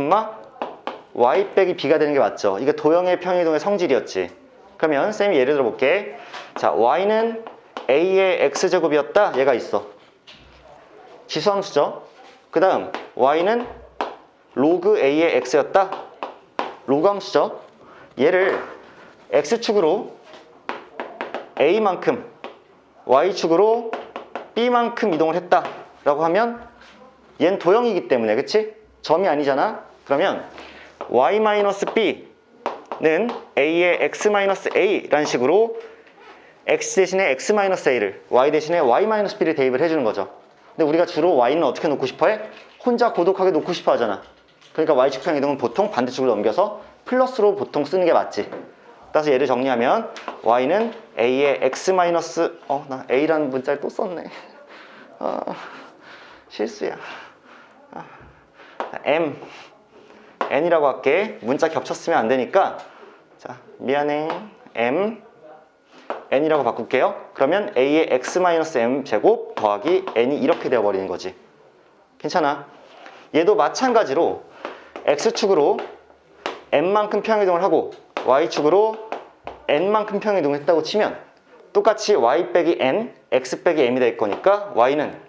y 빼기 b가 되는 게 맞죠. 이게 도형의 평행이동의 성질이었지. 그러면 쌤이 예를 들어 볼게. 자, y는 a의 x제곱이었다. 얘가 있어. 지수함수죠. 그 다음 y는 로그 a의 x였다. 로그 함수죠. 얘를 x축으로 a만큼, y축으로 b만큼 이동을 했다 라고 하면 얘는 도형이기 때문에, 그치? 점이 아니잖아. 그러면 y-b는 a의 x-a 라는 식으로 x 대신에 x-a를, y 대신에 y-b를 대입을 해주는 거죠. 근데 우리가 주로 y는 어떻게 놓고 싶어 해? 혼자 고독하게 놓고 싶어 하잖아. 그러니까 y축 평이동은 보통 반대쪽으로 넘겨서 플러스로 보통 쓰는 게 맞지. 따라서 얘를 정리하면 y는 a의 나 a라는 문자를 또 썼네. 실수야. n이라고 할게. 문자 겹쳤으면 안 되니까. 자, 미안해. n이라고 바꿀게요. 그러면 a의 x-m 제곱 더하기 n이 이렇게 되어버리는 거지. 괜찮아. 얘도 마찬가지로 x축으로 n만큼 평행이동을 하고 y축으로 n만큼 평행이동을 했다고 치면 똑같이 y 빼기 n, x 빼기 m이 될 거니까 y는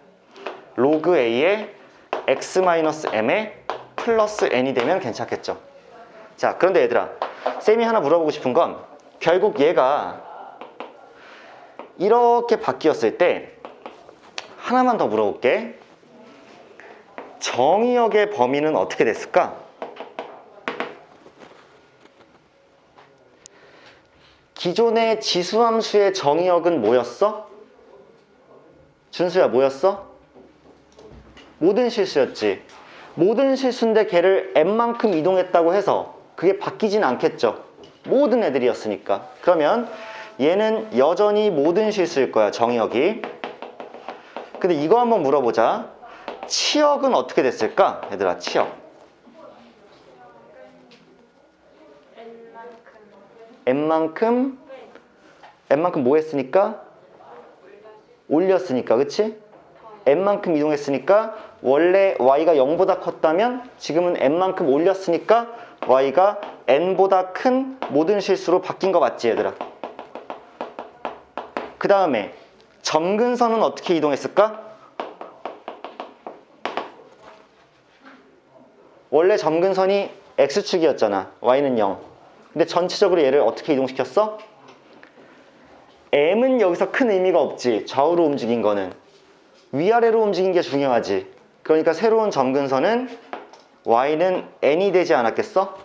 로그 a의 x-m에 플러스 n이 되면 괜찮겠죠. 자, 그런데 얘들아, 쌤이 하나 물어보고 싶은 건 결국 얘가 이렇게 바뀌었을 때 하나만 더 물어볼게. 정의역의 범위는 어떻게 됐을까? 기존의 지수함수의 정의역은 뭐였어? 준수야, 뭐였어? 모든 실수였지. 모든 실수인데 걔를 n만큼 이동했다고 해서 그게 바뀌진 않겠죠. 모든 애들이었으니까. 그러면 얘는 여전히 모든 실수일 거야, 정의역이. 근데 이거 한번 물어보자. 치역은 어떻게 됐을까? 얘들아, 치역. n만큼 뭐 했으니까? 올렸으니까, 그치? n만큼 이동했으니까 원래 y가 0보다 컸다면 지금은 n만큼 올렸으니까 y가 n보다 큰 모든 실수로 바뀐 거 맞지, 얘들아? 그 다음에 점근선은 어떻게 이동했을까? 원래 점근선이 x축이었잖아. y는 0. 근데 전체적으로 얘를 어떻게 이동시켰어? m은 여기서 큰 의미가 없지. 좌우로 움직인 거는. 위아래로 움직인 게 중요하지. 그러니까 새로운 점근선은 y는 n이 되지 않았겠어?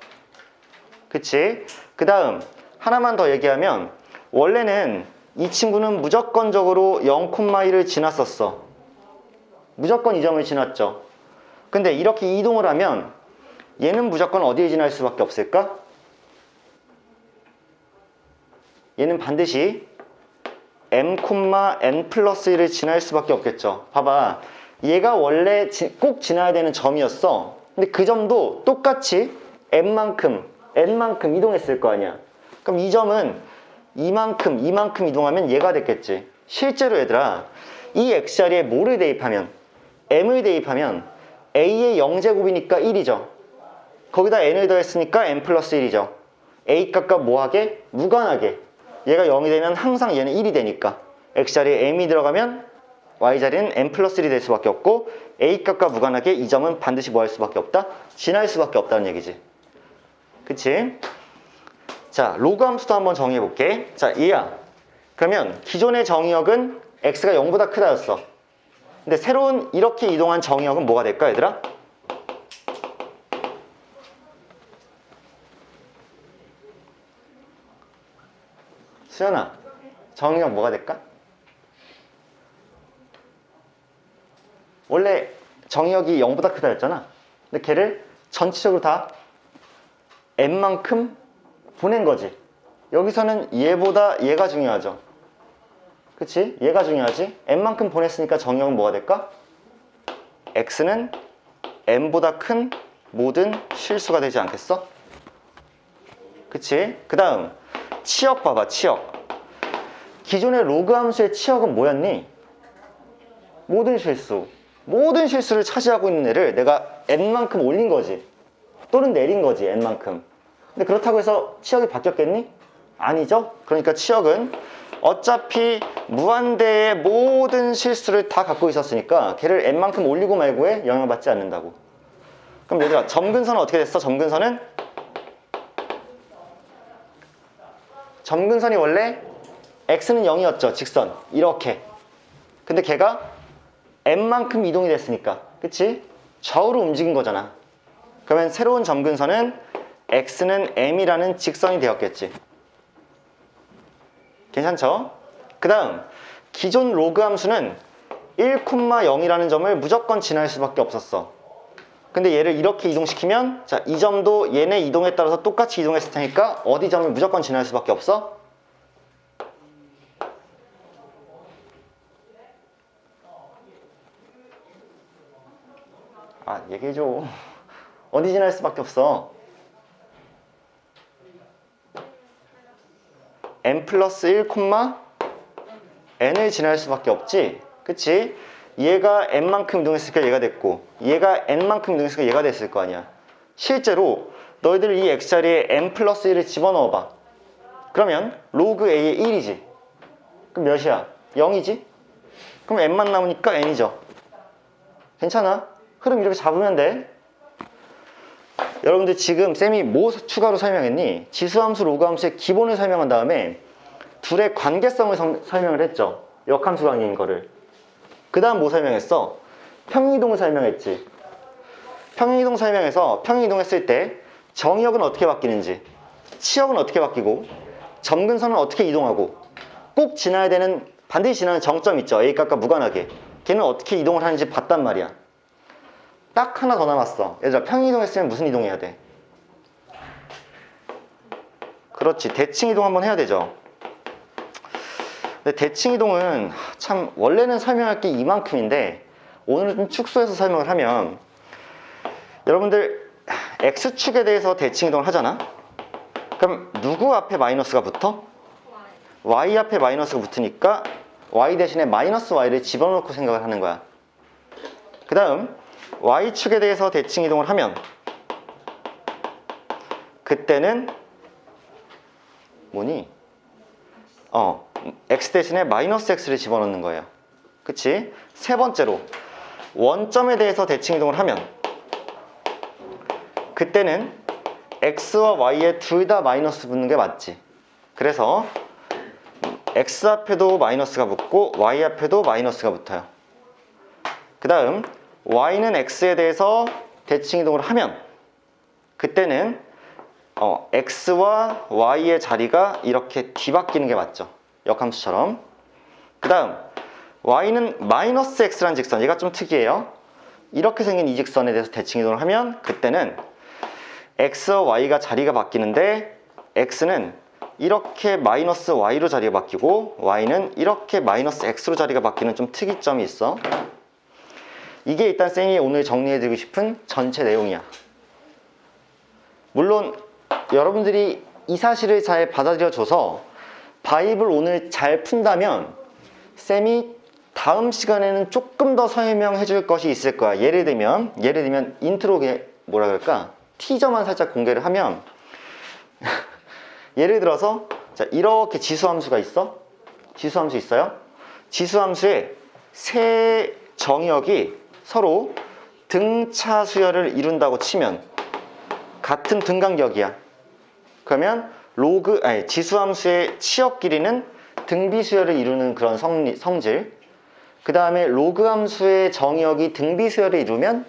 그치? 그 다음 하나만 더 얘기하면 원래는 이 친구는 무조건적으로 0,1을 지났었어. 무조건 이 점을 지났죠. 근데 이렇게 이동을 하면 얘는 무조건 어디에 지날 수밖에 없을까? 얘는 반드시 m, n 플러스 1을 지날 수밖에 없겠죠. 봐봐. 얘가 원래 꼭 지나야 되는 점이었어. 근데 그 점도 똑같이 n만큼 이동했을 거 아니야. 그럼 이 점은 이만큼 이동하면 얘가 됐겠지. 실제로 얘들아, 이 x자리에 뭐를 대입하면, m을 대입하면 a의 0제곱이니까 1이죠. 거기다 n을 더했으니까 n 플러스 1이죠. a 값과 뭐하게? 무관하게. 얘가 0이 되면 항상 얘는 1이 되니까 x자리에 m이 들어가면 y자리는 n 플러스 1이 될 수밖에 없고 a 값과 무관하게 이 점은 반드시 뭐 할 수밖에 없다? 지날 수밖에 없다는 얘기지. 그치? 자, 로그 함수도 한번 정의해 볼게. 자, 얘야. 그러면 기존의 정의역은 x가 0보다 크다였어. 근데 새로운 이렇게 이동한 정의역은 뭐가 될까, 얘들아? 수연아, 정의역 뭐가 될까? 원래 정의역이 0보다 크다였잖아. 근데 걔를 전체적으로 다 n만큼 보낸 거지. 여기서는 얘보다 얘가 중요하죠. 그치? 얘가 중요하지. n만큼 보냈으니까 정의역은 뭐가 될까? x는 n보다 큰 모든 실수가 되지 않겠어? 그치? 그 다음 치역 봐봐. 치역. 기존의 로그 함수의 치역은 뭐였니? 모든 실수. 모든 실수를 차지하고 있는 애를 내가 n만큼 올린 거지. 또는 내린 거지, n만큼. 근데 그렇다고 해서 치역이 바뀌었겠니? 아니죠. 그러니까 치역은 어차피 무한대의 모든 실수를 다 갖고 있었으니까 걔를 n만큼 올리고 말고에 영향을 받지 않는다고. 그럼 얘들아, 점근선은 어떻게 됐어? 점근선이 원래 x는 0이었죠. 직선 이렇게. 근데 걔가 n만큼 이동이 됐으니까, 그치? 좌우로 움직인 거잖아. 그러면 새로운 점근선은 x는 m이라는 직선이 되었겠지. 괜찮죠? 그 다음 기존 로그 함수는 1,0이라는 점을 무조건 지날 수밖에 없었어. 근데 얘를 이렇게 이동시키면, 자, 이 점도 얘네 이동에 따라서 똑같이 이동했을 테니까 어디 점을 무조건 지날 수밖에 없어? 아, 얘기해줘. 어디 지날 수밖에 없어? n 플러스 1, n을 지날 수밖에 없지. 그치? 얘가 n만큼 이동했으니까 얘가 됐고, 얘가 n만큼 이동했으니까 얘가 됐을 거 아니야. 실제로 너희들 이 x자리에 n 플러스 1을 집어넣어봐. 그러면 로그 a의 1이지. 그럼 몇이야? 0이지? 그럼 n만 남으니까 n이죠. 괜찮아? 흐름 이렇게 잡으면 돼. 여러분들 지금 쌤이 뭐 추가로 설명했니? 지수함수, 로그함수의 기본을 설명한 다음에 둘의 관계성을 설명을 했죠. 역함수 관계인 거를. 그 다음 뭐 설명했어? 평행이동을 설명했지. 평행이동 설명해서 평행이동했을 때 정의역은 어떻게 바뀌는지, 치역은 어떻게 바뀌고, 점근선은 어떻게 이동하고, 꼭 지나야 되는, 반드시 지나는 정점 있죠. A값과 무관하게. 걔는 어떻게 이동을 하는지 봤단 말이야. 딱 하나 더 남았어. 얘들아, 평행이동했으면 무슨 이동해야 돼? 그렇지, 대칭이동 한번 해야 되죠. 근데 대칭이동은 참 원래는 설명할 게 이만큼인데 오늘은 좀 축소해서 설명을 하면, 여러분들 X축에 대해서 대칭이동을 하잖아. 그럼 누구 앞에 마이너스가 붙어? Y 앞에 마이너스가 붙으니까 Y 대신에 마이너스 Y를 집어넣고 생각을 하는 거야. 그 다음 Y축에 대해서 대칭이동을 하면 그때는 뭐니? X 대신에 마이너스 X를 집어넣는 거예요. 그치? 세 번째로 원점에 대해서 대칭이동을 하면 그때는 X와 Y에 둘 다 마이너스 붙는 게 맞지. 그래서 X 앞에도 마이너스가 붙고 Y 앞에도 마이너스가 붙어요. 그 다음 Y는 X에 대해서 대칭이동을 하면 그때는 X와 Y의 자리가 이렇게 뒤바뀌는 게 맞죠. 역함수처럼. 그 다음 Y는 마이너스 X라는 직선, 얘가 좀 특이해요. 이렇게 생긴 이 직선에 대해서 대칭이동을 하면 그때는 X와 Y가 자리가 바뀌는데 X는 이렇게 마이너스 Y로 자리가 바뀌고 Y는 이렇게 마이너스 X로 자리가 바뀌는 좀 특이점이 있어. 이게 일단 쌤이 오늘 정리해드리고 싶은 전체 내용이야. 물론 여러분들이 이 사실을 잘 받아들여줘서 바이블 오늘 잘 푼다면 쌤이 다음 시간에는 조금 더 설명해 줄 것이 있을 거야. 예를 들면 인트로 뭐라 그럴까? 티저만 살짝 공개를 하면 예를 들어서 자, 이렇게 지수함수가 있어? 지수함수 있어요? 지수함수의 세 정의역이 서로 등차 수열을 이룬다고 치면 같은 등간격이야. 그러면 지수함수의 치역 길이는 등비수열을 이루는 그런 성질. 그 다음에 로그함수의 정의역이 등비수열을 이루면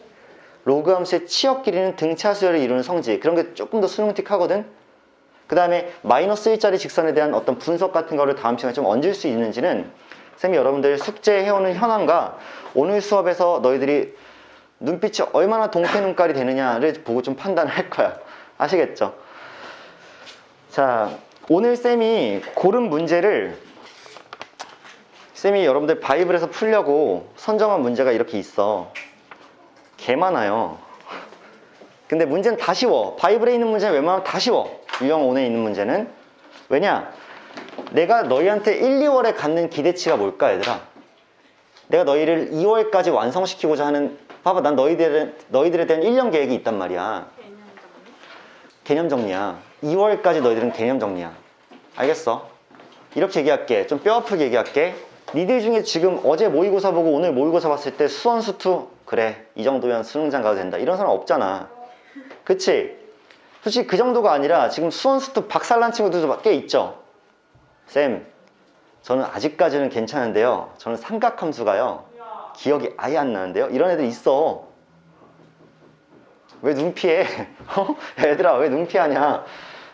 로그함수의 치역 길이는 등차수열을 이루는 성질. 그런 게 조금 더 수능틱하거든. 그 다음에 마이너스 1짜리 직선에 대한 어떤 분석 같은 거를 다음 시간에 좀 얹을 수 있는지는 쌤이 여러분들 숙제해오는 현황과 오늘 수업에서 너희들이 눈빛이 얼마나 동태 눈깔이 되느냐를 보고 좀 판단할 거야. 아시겠죠? 자, 오늘 쌤이 고른 문제를 쌤이 여러분들 바이블에서 풀려고 선정한 문제가 이렇게 있어. 개 많아요. 근데 문제는 다 쉬워. 바이블에 있는 문제는 웬만하면 다 쉬워. 유형 5에 있는 문제는. 왜냐? 내가 너희한테 1, 2월에 갖는 기대치가 뭘까, 얘들아? 내가 너희를 2월까지 완성시키고자 하는, 봐봐, 난 너희들에 대한 1년 계획이 있단 말이야. 개념 정리야. 2월까지 너희들은 개념 정리야. 알겠어? 이렇게 얘기할게. 좀 뼈 아프게 얘기할게. 니들 중에 지금 어제 모의고사 보고 오늘 모의고사 봤을 때 수원 수투 그래 이 정도면 수능장 가도 된다 이런 사람 없잖아. 그치? 솔직히 그 정도가 아니라 지금 수원 수투 박살난 친구들도 꽤 있죠. 쌤, 저는 아직까지는 괜찮은데요. 저는 삼각함수가요 기억이 아예 안 나는데요. 이런 애들 있어. 왜 눈 피해? 얘들아 왜 눈 피하냐?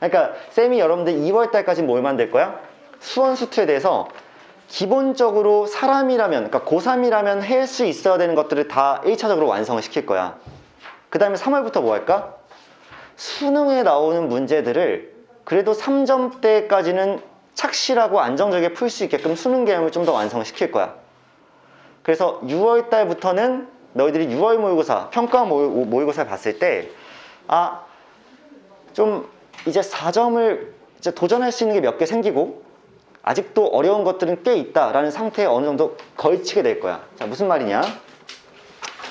그러니까 쌤이 여러분들 2월달까지 뭘 만들 거야? 수원 수투에 대해서 기본적으로 사람이라면, 그러니까 고3이라면 할 수 있어야 되는 것들을 다 1차적으로 완성을 시킬 거야. 그 다음에 3월부터 뭐 할까? 수능에 나오는 문제들을 그래도 3점대까지는 착실하고 안정적이게 풀 수 있게끔 수능 개념을 좀 더 완성을 시킬 거야. 그래서 6월 달부터는 너희들이 6월 모의고사, 평가 모의고사를 봤을 때 좀 이제 4점을 이제 도전할 수 있는 게 몇 개 생기고 아직도 어려운 것들은 꽤 있다라는 상태에 어느 정도 걸치게 될 거야. 자, 무슨 말이냐?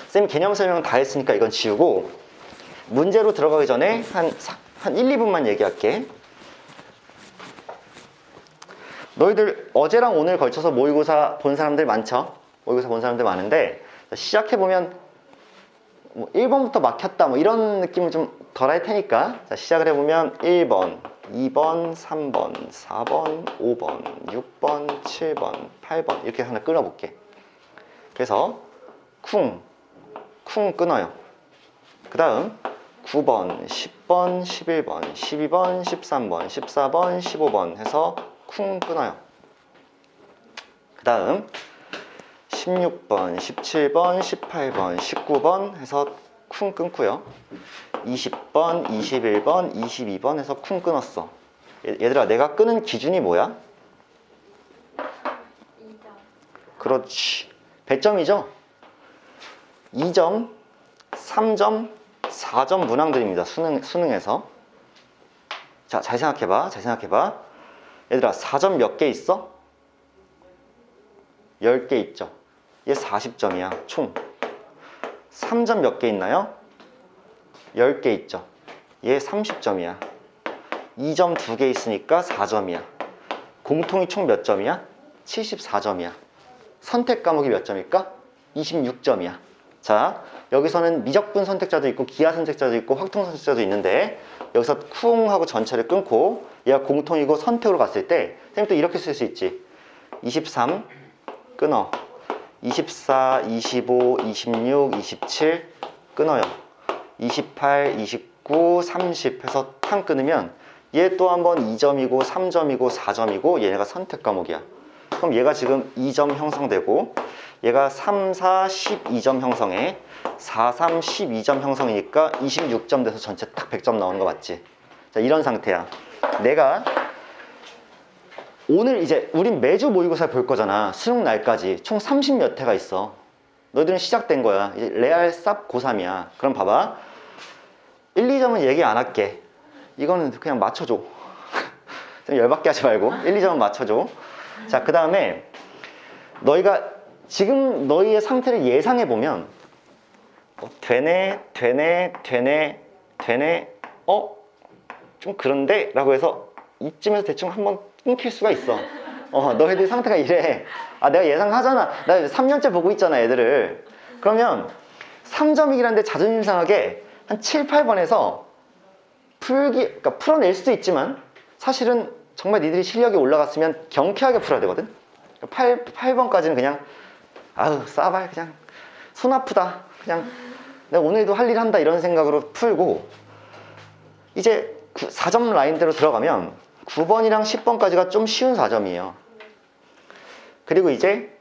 쌤이 개념 설명 다 했으니까 이건 지우고 문제로 들어가기 전에 한 1, 2분만 얘기할게. 너희들 어제랑 오늘 걸쳐서 모의고사 본 사람들 많죠? 모의고사 본 사람들 많은데 시작해보면 뭐 1번부터 막혔다 뭐 이런 느낌을 좀 덜 할 테니까 자, 시작을 해보면 1번, 2번, 3번, 4번, 5번, 6번, 7번, 8번 이렇게 하나 끊어볼게. 그래서 쿵 끊어요. 그 다음 9번, 10번, 11번, 12번, 13번, 14번, 15번 해서 쿵 끊어요. 그 다음 16번, 17번, 18번, 19번 해서 쿵 끊고요. 20번, 21번, 22번 해서 쿵 끊었어. 얘들아, 내가 끄는 기준이 뭐야? 2점. 그렇지. 100점이죠? 2점, 3점, 4점 문항들입니다. 수능에서. 자, 잘 생각해봐. 얘들아, 4점 몇 개 있어? 10개 있죠. 얘 40점이야, 총. 3점 몇 개 있나요? 10개 있죠. 얘 30점이야. 2점 2개 있으니까 4점이야. 공통이 총 몇 점이야? 74점이야. 선택 과목이 몇 점일까? 26점이야. 자, 여기서는 미적분 선택자도 있고 기하 선택자도 있고 확통 선택자도 있는데 여기서 쿵 하고 전체를 끊고 얘가 공통이고 선택으로 갔을 때 선생님 또 이렇게 쓸 수 있지. 23 끊어. 24, 25, 26, 27 끊어요. 28, 29, 30 해서 탕 끊으면 얘 또 한번 2점이고 3점이고 4점이고 얘네가 선택 과목이야. 그럼 얘가 지금 2점 형성되고 얘가 3, 4, 12점 형성해. 4, 3, 12점 형성이니까 26점 돼서 전체 딱 100점 나오는 거 맞지? 자, 이런 상태야. 내가 오늘 이제 우린 매주 모의고사 볼 거잖아. 수능 날까지 총 30몇 회가 있어. 너희들은 시작된 거야. 이제 레알 쌉 고3이야. 그럼 봐봐. 1, 2점은 얘기 안 할게. 이거는 그냥 맞춰줘. 좀 열받게 하지 말고 1, 2점은 맞춰줘. 자, 그 다음에 너희가 지금 너희의 상태를 예상해 보면 되네 좀 그런데 라고 해서 이쯤에서 대충 한번 끊길 수가 있어. 너희들 상태가 이래. 내가 예상하잖아. 나 3년째 보고 있잖아, 애들을. 그러면 3점이긴 한데 자존심 상하게 한 7, 8번에서 그러니까 풀어낼 수도 있지만 사실은 정말 니들이 실력이 올라갔으면 경쾌하게 풀어야 되거든. 8번까지는 그냥 아우 싸발 그냥 손 아프다 그냥 내가 오늘도 할 일 한다 이런 생각으로 풀고 이제 4점 라인대로 들어가면 9번이랑 10번까지가 좀 쉬운 4점이에요. 그리고 이제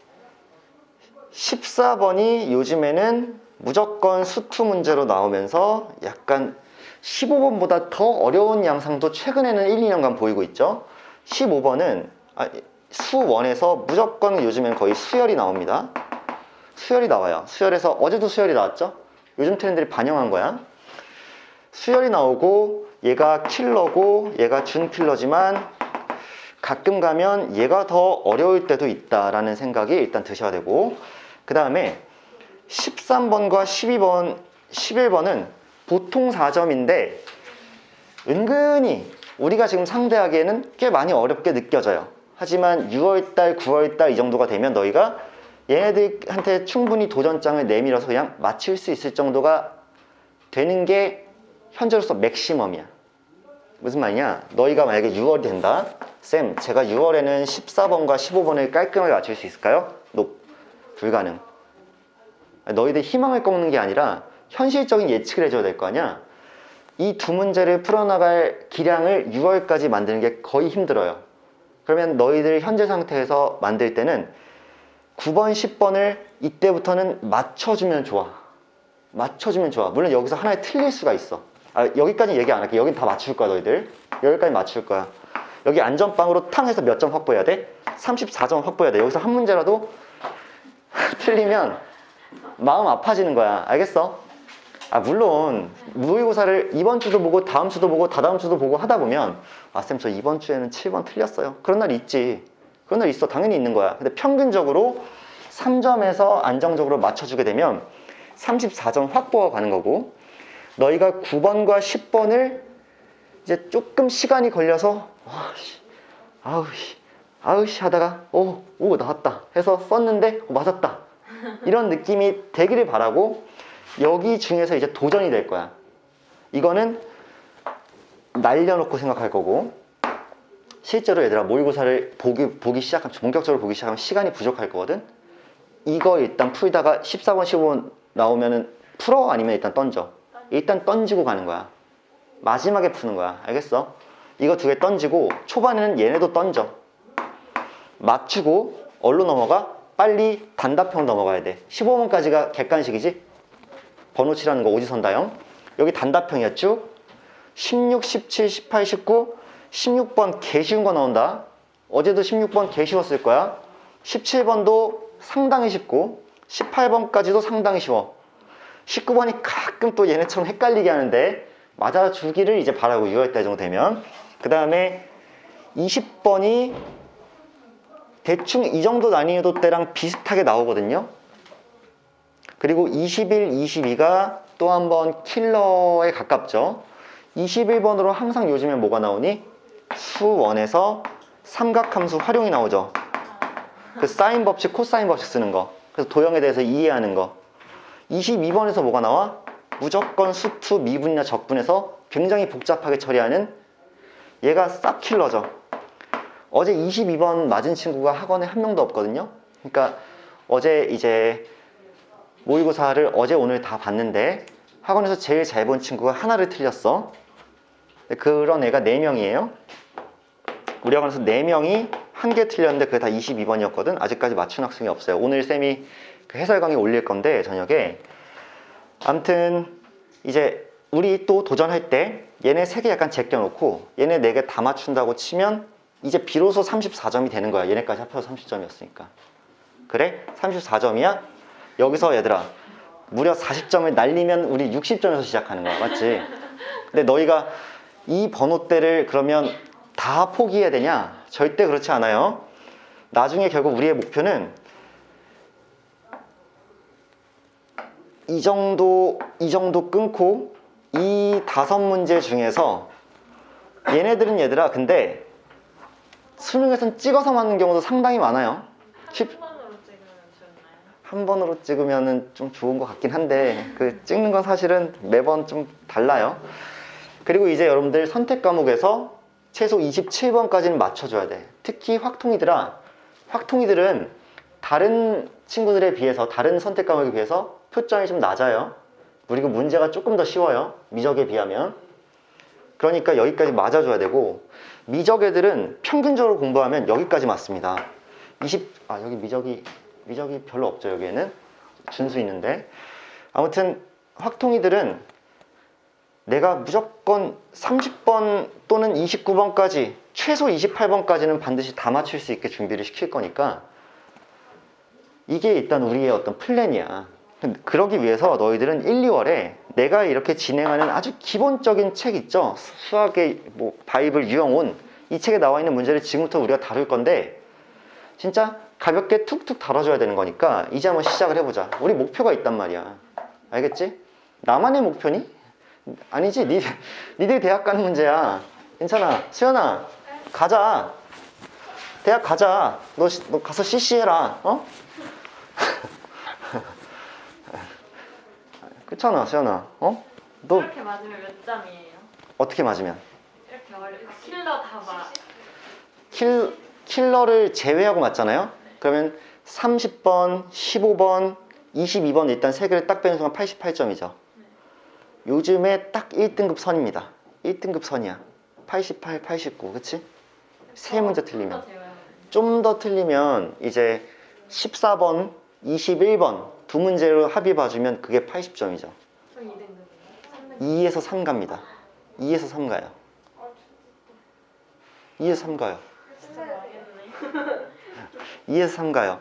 14번이 요즘에는 무조건 수투 문제로 나오면서 약간 15번보다 더 어려운 양상도 최근에는 1, 2년간 보이고 있죠. 15번은 수1에서 무조건 요즘엔 거의 수열이 나옵니다. 수열이 나와요. 수열에서 어제도 수열이 나왔죠. 요즘 트렌드를 반영한 거야. 수열이 나오고 얘가 킬러고 얘가 준 킬러지만 가끔 가면 얘가 더 어려울 때도 있다라는 생각이 일단 드셔야 되고, 그 다음에 13번과 12번, 11번은 보통 4점인데 은근히 우리가 지금 상대하기에는 꽤 많이 어렵게 느껴져요. 하지만 6월달, 9월달 이 정도가 되면 너희가 얘네들한테 충분히 도전장을 내밀어서 그냥 맞출 수 있을 정도가 되는 게 현재로서 맥시멈이야. 무슨 말이냐? 너희가 만약에 6월이 된다. 쌤, 제가 6월에는 14번과 15번을 깔끔하게 맞출 수 있을까요? 불가능. 너희들 희망을 꺾는 게 아니라 현실적인 예측을 해줘야 될 거 아니야? 이 두 문제를 풀어나갈 기량을 6월까지 만드는 게 거의 힘들어요. 그러면 너희들 현재 상태에서 만들 때는 9번, 10번을 이때부터는 맞춰주면 좋아. 맞춰주면 좋아. 물론 여기서 하나에 틀릴 수가 있어. 여기까지 얘기 안 할게. 여긴 다 맞출 거야, 너희들. 여기까지 맞출 거야. 여기 안전빵으로 탕 해서 몇 점 확보해야 돼? 34점 확보해야 돼. 여기서 한 문제라도 틀리면 마음 아파지는 거야. 알겠어? 물론 모의고사를 이번 주도 보고 다음 주도 보고 다다음 주도 보고 하다 보면 쌤 저 이번 주에는 7번 틀렸어요. 그런 날 있지. 그런 날 있어. 당연히 있는 거야. 근데 평균적으로 3점에서 안정적으로 맞춰주게 되면 34점 확보가 가는 거고, 너희가 9번과 10번을 이제 조금 시간이 걸려서 아우씨 하다가 오 나왔다 해서 썼는데 맞았다 이런 느낌이 되기를 바라고, 여기 중에서 이제 도전이 될 거야. 이거는 날려놓고 생각할 거고, 실제로 얘들아 모의고사를 보기 시작하면, 본격적으로 보기 시작하면 시간이 부족할 거거든. 이거 일단 풀다가 14번 15번 나오면은 풀어? 아니면 일단 던져? 일단 던지고 가는 거야. 마지막에 푸는 거야. 알겠어? 이거 두 개 던지고 초반에는 얘네도 던져. 맞추고 얼로 넘어가? 빨리 단답형 넘어가야 돼. 15번까지가 객관식이지? 번호 칠하는 거 오지선다형. 여기 단답형이야 쭉. 16, 17, 18, 19 16번 개 쉬운 거 나온다. 어제도 16번 개 쉬웠을 거야. 17번도 상당히 쉽고 18번까지도 상당히 쉬워. 19번이 가끔 또 얘네처럼 헷갈리게 하는데 맞아주기를 이제 바라고, 6월달 정도 되면. 그 다음에 20번이 대충 이 정도 난이도 때랑 비슷하게 나오거든요. 그리고 21, 22가 또 한 번 킬러에 가깝죠. 21번으로 항상 요즘에 뭐가 나오니? 수1에서 삼각함수 활용이 나오죠. 그 사인 법칙, 코사인 법칙 쓰는 거. 그래서 도형에 대해서 이해하는 거. 22번에서 뭐가 나와? 무조건 수투, 미분이나 적분해서 굉장히 복잡하게 처리하는, 얘가 쌉 킬러죠. 어제 22번 맞은 친구가 학원에 한 명도 없거든요. 그러니까 어제 이제 모의고사를 어제 오늘 다 봤는데 학원에서 제일 잘 본 친구가 하나를 틀렸어. 그런 애가 4명이에요. 우리 학원에서 4명이 한 개 틀렸는데 그게 다 22번이었거든. 아직까지 맞춘 학생이 없어요. 오늘 쌤이 그 해설 강의 올릴 건데 저녁에. 아무튼 이제 우리 또 도전할 때 얘네 3개 약간 제껴놓고 얘네 4개 다 맞춘다고 치면 이제 비로소 34점이 되는 거야. 얘네까지 합쳐서 30점이었으니까. 그래? 34점이야? 여기서 얘들아 무려 40점을 날리면 우리 60점에서 시작하는 거야. 맞지? 근데 너희가 이 번호대를 그러면 다 포기해야 되냐? 절대 그렇지 않아요. 나중에 결국 우리의 목표는 이 정도 끊고 이 5문제 중에서 얘네들은 얘들아 근데 수능에선 찍어서 맞는 경우도 상당히 많아요. 한 번으로 찍으면 좀 좋은 것 같긴 한데 그 찍는 건 사실은 매번 좀 달라요. 그리고 이제 여러분들 선택 과목에서 최소 27번까지는 맞춰줘야 돼. 특히 확통이들은 다른 친구들에 비해서, 다른 선택 과목에 비해서 표점이 좀 낮아요. 그리고 문제가 조금 더 쉬워요. 미적에 비하면. 그러니까 여기까지 맞아줘야 되고, 미적 애들은 평균적으로 공부하면 여기까지 맞습니다. 여기 미적이 별로 없죠. 여기에는 준수 있는데. 아무튼 확통이들은 내가 무조건 30번 또는 29번까지, 최소 28번까지는 반드시 다 맞출 수 있게 준비를 시킬 거니까 이게 일단 우리의 어떤 플랜이야. 그러기 위해서 너희들은 1, 2월에 내가 이렇게 진행하는 아주 기본적인 책 있죠? 수학의 뭐 바이블 유형온, 이 책에 나와 있는 문제를 지금부터 우리가 다룰 건데 진짜 가볍게 툭툭 다뤄줘야 되는 거니까 이제 한번 시작을 해보자. 우리 목표가 있단 말이야. 알겠지? 나만의 목표니? 아니지. 니들 대학 가는 문제야. 괜찮아. 수연아, 가자. 대학 가자. 너 가서 CC 해라. 어? 그렇잖아, 수연아. 어? 너 이렇게 맞으면 몇 점이에요? 어떻게 맞으면? 이렇게 어려 킬러 다 봐. 킬러를 제외하고 맞잖아요? 그러면 30번, 15번, 22번 일단 3개를 딱 빼는 순간 88점이죠. 요즘에 딱 1등급 선입니다. 1등급 선이야. 88, 89, 그치? 세 문제 틀리면. 좀 더 틀리면 이제 14번, 21번 두 문제로 합의 봐주면 그게 80점이죠. 2에서 3 갑니다. 2에서 3 가요. 2에서 3 가요. 2에서 3 가요.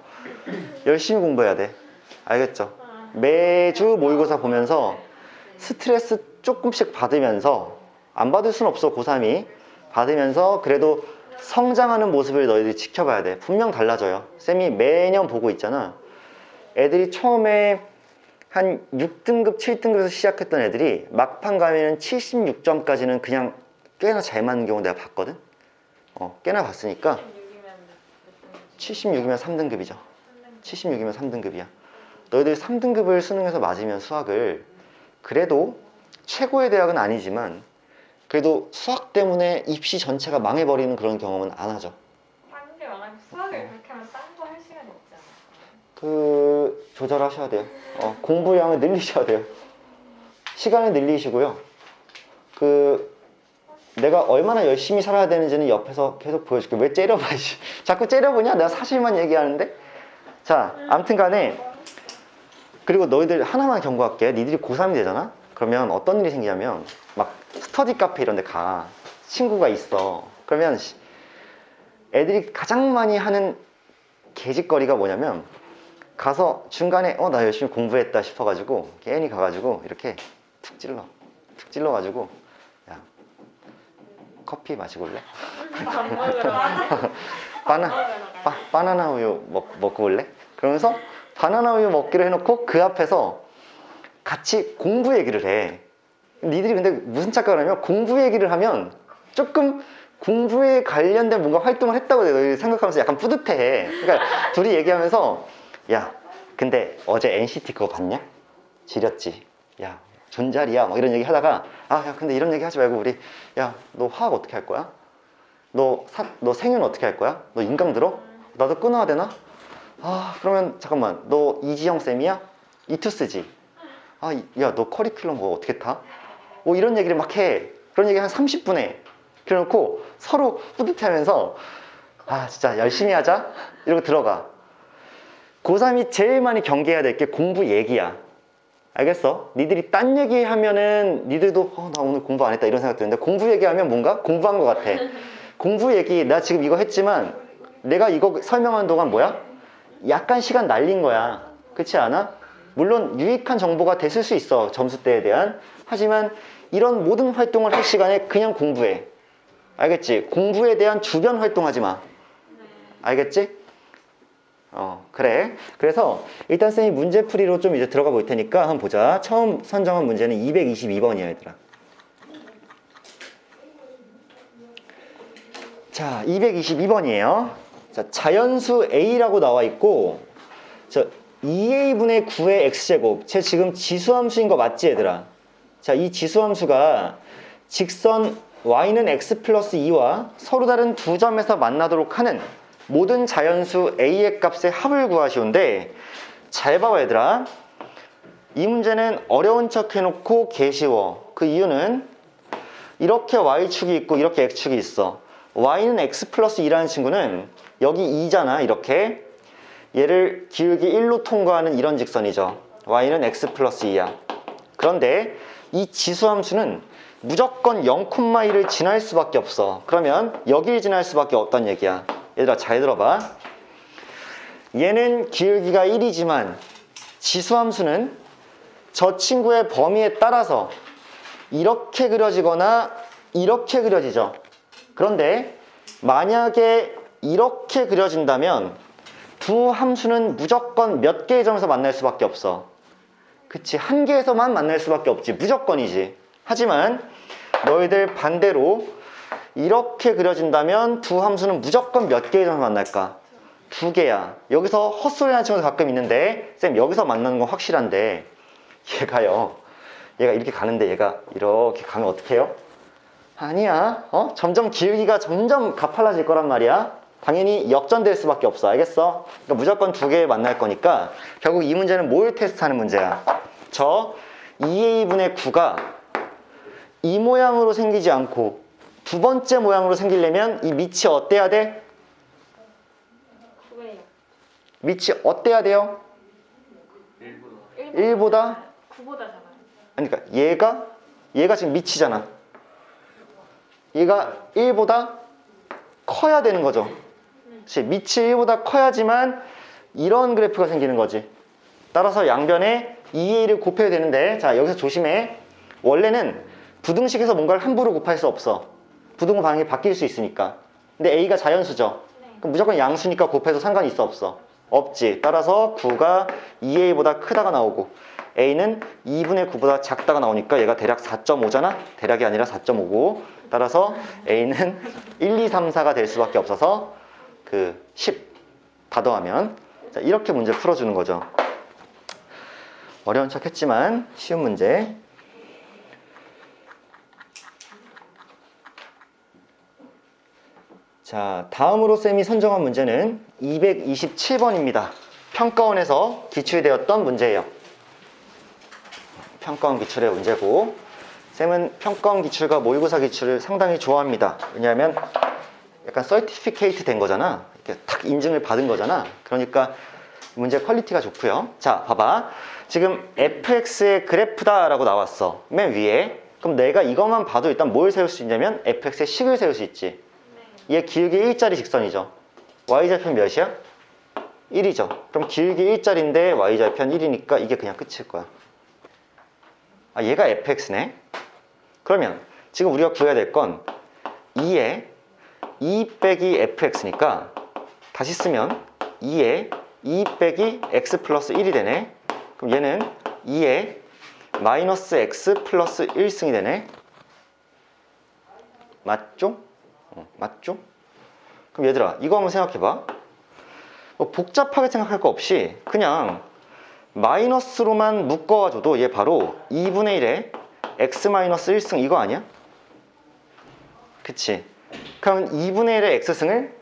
열심히 공부해야 돼. 알겠죠? 매주 모의고사 보면서 스트레스 조금씩 받으면서, 안 받을 순 없어, 고3이. 받으면서 그래도 성장하는 모습을 너희들이 지켜봐야 돼. 분명 달라져요. 쌤이 매년 보고 있잖아. 애들이 처음에 한 6등급, 7등급에서 시작했던 애들이 막판 가면은 76점까지는 그냥 꽤나 잘 맞는 경우 내가 봤거든? 꽤나 봤으니까 76이면 3등급이죠. 76이면 3등급이야. 너희들이 3등급을 수능에서 맞으면 수학을, 그래도 최고의 대학은 아니지만 그래도 수학 때문에 입시 전체가 망해버리는 그런 경험은 안 하죠. 딴게 많아요. 수학을 그렇게 하면 딴 거 할 시간이 없지 않을까? 조절하셔야 돼요. 공부량을 늘리셔야 돼요. 시간을 늘리시고요. 내가 얼마나 열심히 살아야 되는지는 옆에서 계속 보여줄게. 왜 째려봐. 자꾸 째려보냐? 내가 사실만 얘기하는데. 자, 아무튼 간에, 그리고 너희들 하나만 경고할게. 니들이 고3이 되잖아? 그러면 어떤 일이 생기냐면 막 스터디 카페 이런 데 가. 친구가 있어. 그러면 애들이 가장 많이 하는 개짓거리가 뭐냐면, 가서 중간에 나 열심히 공부했다 싶어가지고 괜히 가가지고 이렇게 툭 찔러가지고, 야, 커피 마시고 올래? 바나나 우유 먹고 올래? 그러면서 바나나 우유 먹기로 해놓고 그 앞에서 같이 공부 얘기를 해. 니들이 근데 무슨 착각을 하면, 공부 얘기를 하면 조금 공부에 관련된 뭔가 활동을 했다고 너희들이 생각하면서 약간 뿌듯해. 그러니까 둘이 얘기하면서, 야, 근데 어제 NCT 그거 봤냐? 지렸지. 야, 존잘이야. 막 이런 얘기 하다가, 야, 근데 이런 얘기 하지 말고 우리, 야, 너 화학 어떻게 할 거야? 너 생윤 어떻게 할 거야? 너 인강 들어? 나도 끊어야 되나? 그러면 잠깐만, 너 이지영 쌤이야? 이투스지? 야, 너 커리큘럼 그거 어떻게 타? 뭐 이런 얘기를 막 해. 그런 얘기 한 30분에 그래놓고 서로 뿌듯해하면서, 진짜 열심히 하자 이러고 들어가. 고3이 제일 많이 경계해야 될 게 공부 얘기야. 알겠어? 니들이 딴 얘기하면은 니들도 나 오늘 공부 안 했다 이런 생각 드는데, 공부 얘기하면 뭔가 공부한 것 같아. 공부 얘기, 나 지금 이거 했지만 내가 이거 설명하는 동안 뭐야? 약간 시간 날린 거야. 그렇지 않아? 물론 유익한 정보가 됐을 수 있어, 점수대에 대한. 하지만 이런 모든 활동을 할 시간에 그냥 공부해. 알겠지? 공부에 대한 주변 활동하지 마. 알겠지? 그래. 그래서 일단 쌤이 문제풀이로 좀 이제 들어가 볼 테니까 한번 보자. 처음 선정한 문제는 222번이야, 얘들아. 자, 222번이에요. 자, 자연수 A라고 나와 있고, 2A분의 9의 X제곱. 쟤 지금 지수함수인 거 맞지, 얘들아? 자, 이 지수함수가 직선 y는 x 플러스 2와 서로 다른 두 점에서 만나도록 하는 모든 자연수 a의 값의 합을 구하시오인데, 잘 봐봐 얘들아. 이 문제는 어려운 척 해놓고 개쉬워. 그 이유는 이렇게 y축이 있고 이렇게 x축이 있어. y는 x 플러스 2라는 친구는 여기 2잖아. 이렇게 얘를 기울기 1로 통과하는 이런 직선이죠. y는 x 플러스 2야. 그런데 이 지수함수는 무조건 0,1을 지날 수밖에 없어. 그러면 여기를 지날 수밖에 없다는 얘기야. 얘들아 잘 들어봐. 얘는 기울기가 1이지만 지수함수는 저 친구의 범위에 따라서 이렇게 그려지거나 이렇게 그려지죠. 그런데 만약에 이렇게 그려진다면 두 함수는 무조건 몇 개의 점에서 만날 수밖에 없어. 그치, 한 개에서만 만날 수밖에 없지. 무조건이지. 하지만 너희들 반대로 이렇게 그려진다면 두 함수는 무조건 몇 개의 점에서 만날까? 두 개야. 여기서 헛소리 하는 친구도 가끔 있는데, 쌤 여기서 만나는 건 확실한데 얘가 이렇게 가는데 얘가 이렇게 가면 어떻게 해요? 아니야. 점점 기울기가 점점 가팔라질 거란 말이야. 당연히 역전될 수밖에 없어. 알겠어? 그러니까 무조건 두 개 만날 거니까 결국 이 문제는 뭘 테스트하는 문제야? 저 2a분의 9가 이 모양으로 생기지 않고 두 번째 모양으로 생기려면 이 밑이 어때야 돼? 9예요. 밑이 어때야 돼요? 1보다? 9보다잖아요. 아니, 그러니까 얘가 지금 밑이잖아. 얘가 1보다 커야 되는 거죠. 그치? 밑이 1보다 커야지만 이런 그래프가 생기는 거지. 따라서 양변에 2a를 곱해야 되는데, 자 여기서 조심해. 원래는 부등식에서 뭔가를 함부로 곱할 수 없어. 부등호 방향이 바뀔 수 있으니까. 근데 a가 자연수죠. 그럼 무조건 양수니까 곱해도 상관이 있어 없어? 없지. 따라서 9가 2a보다 크다가 나오고 a는 2분의 9보다 작다가 나오니까 얘가 대략 4.5잖아? 대략이 아니라 4.5고, 따라서 a는 1, 2, 3, 4가 될 수밖에 없어서 그 10 다 더하면, 자, 이렇게 문제 풀어주는 거죠. 어려운 척 했지만 쉬운 문제. 자, 다음으로 쌤이 선정한 문제는 227번입니다. 평가원에서 기출되었던 문제예요. 평가원 기출의 문제고, 쌤은 평가원 기출과 모의고사 기출을 상당히 좋아합니다. 왜냐하면 약간 서티피케이트 된 거잖아. 이렇게 탁 인증을 받은 거잖아. 그러니까 문제 퀄리티가 좋고요. 자, 봐봐. 지금 fx의 그래프다 라고 나왔어. 맨 위에. 그럼 내가 이것만 봐도 일단 뭘 세울 수 있냐면 fx의 식을 세울 수 있지. 얘 기울기 1짜리 직선이죠. y좌편 몇이야? 1이죠. 그럼 기울기 1짜리인데 y좌편 1이니까 이게 그냥 끝일 거야. 아, 얘가 fx네. 그러면 지금 우리가 구해야 될 건 2에 2 빼기 fx니까 다시 쓰면 2에 2 빼기 x 플러스 1이 되네. 그럼 얘는 2에 마이너스 x 플러스 1승이 되네. 맞죠? 맞죠? 그럼 얘들아 이거 한번 생각해봐. 뭐 복잡하게 생각할 거 없이 그냥 마이너스로만 묶어줘도 얘 바로 2분의 1에 x 마이너스 1승 이거 아니야? 그치? 그럼 2분의 1의 x승을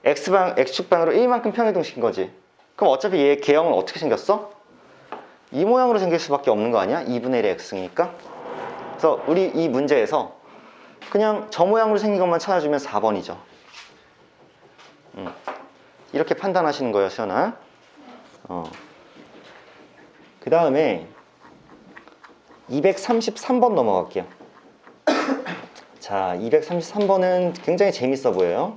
x축방으로 1만큼 평이동시킨 거지. 그럼 어차피 얘 개형은 어떻게 생겼어? 이 모양으로 생길 수밖에 없는 거 아니야? 2분의 1의 x승이니까. 그래서 우리 이 문제에서 그냥 저 모양으로 생긴 것만 찾아주면 4번이죠. 이렇게 판단하시는 거예요, 수연아. 그 다음에 233번 넘어갈게요. 자, 233번은 굉장히 재밌어 보여요.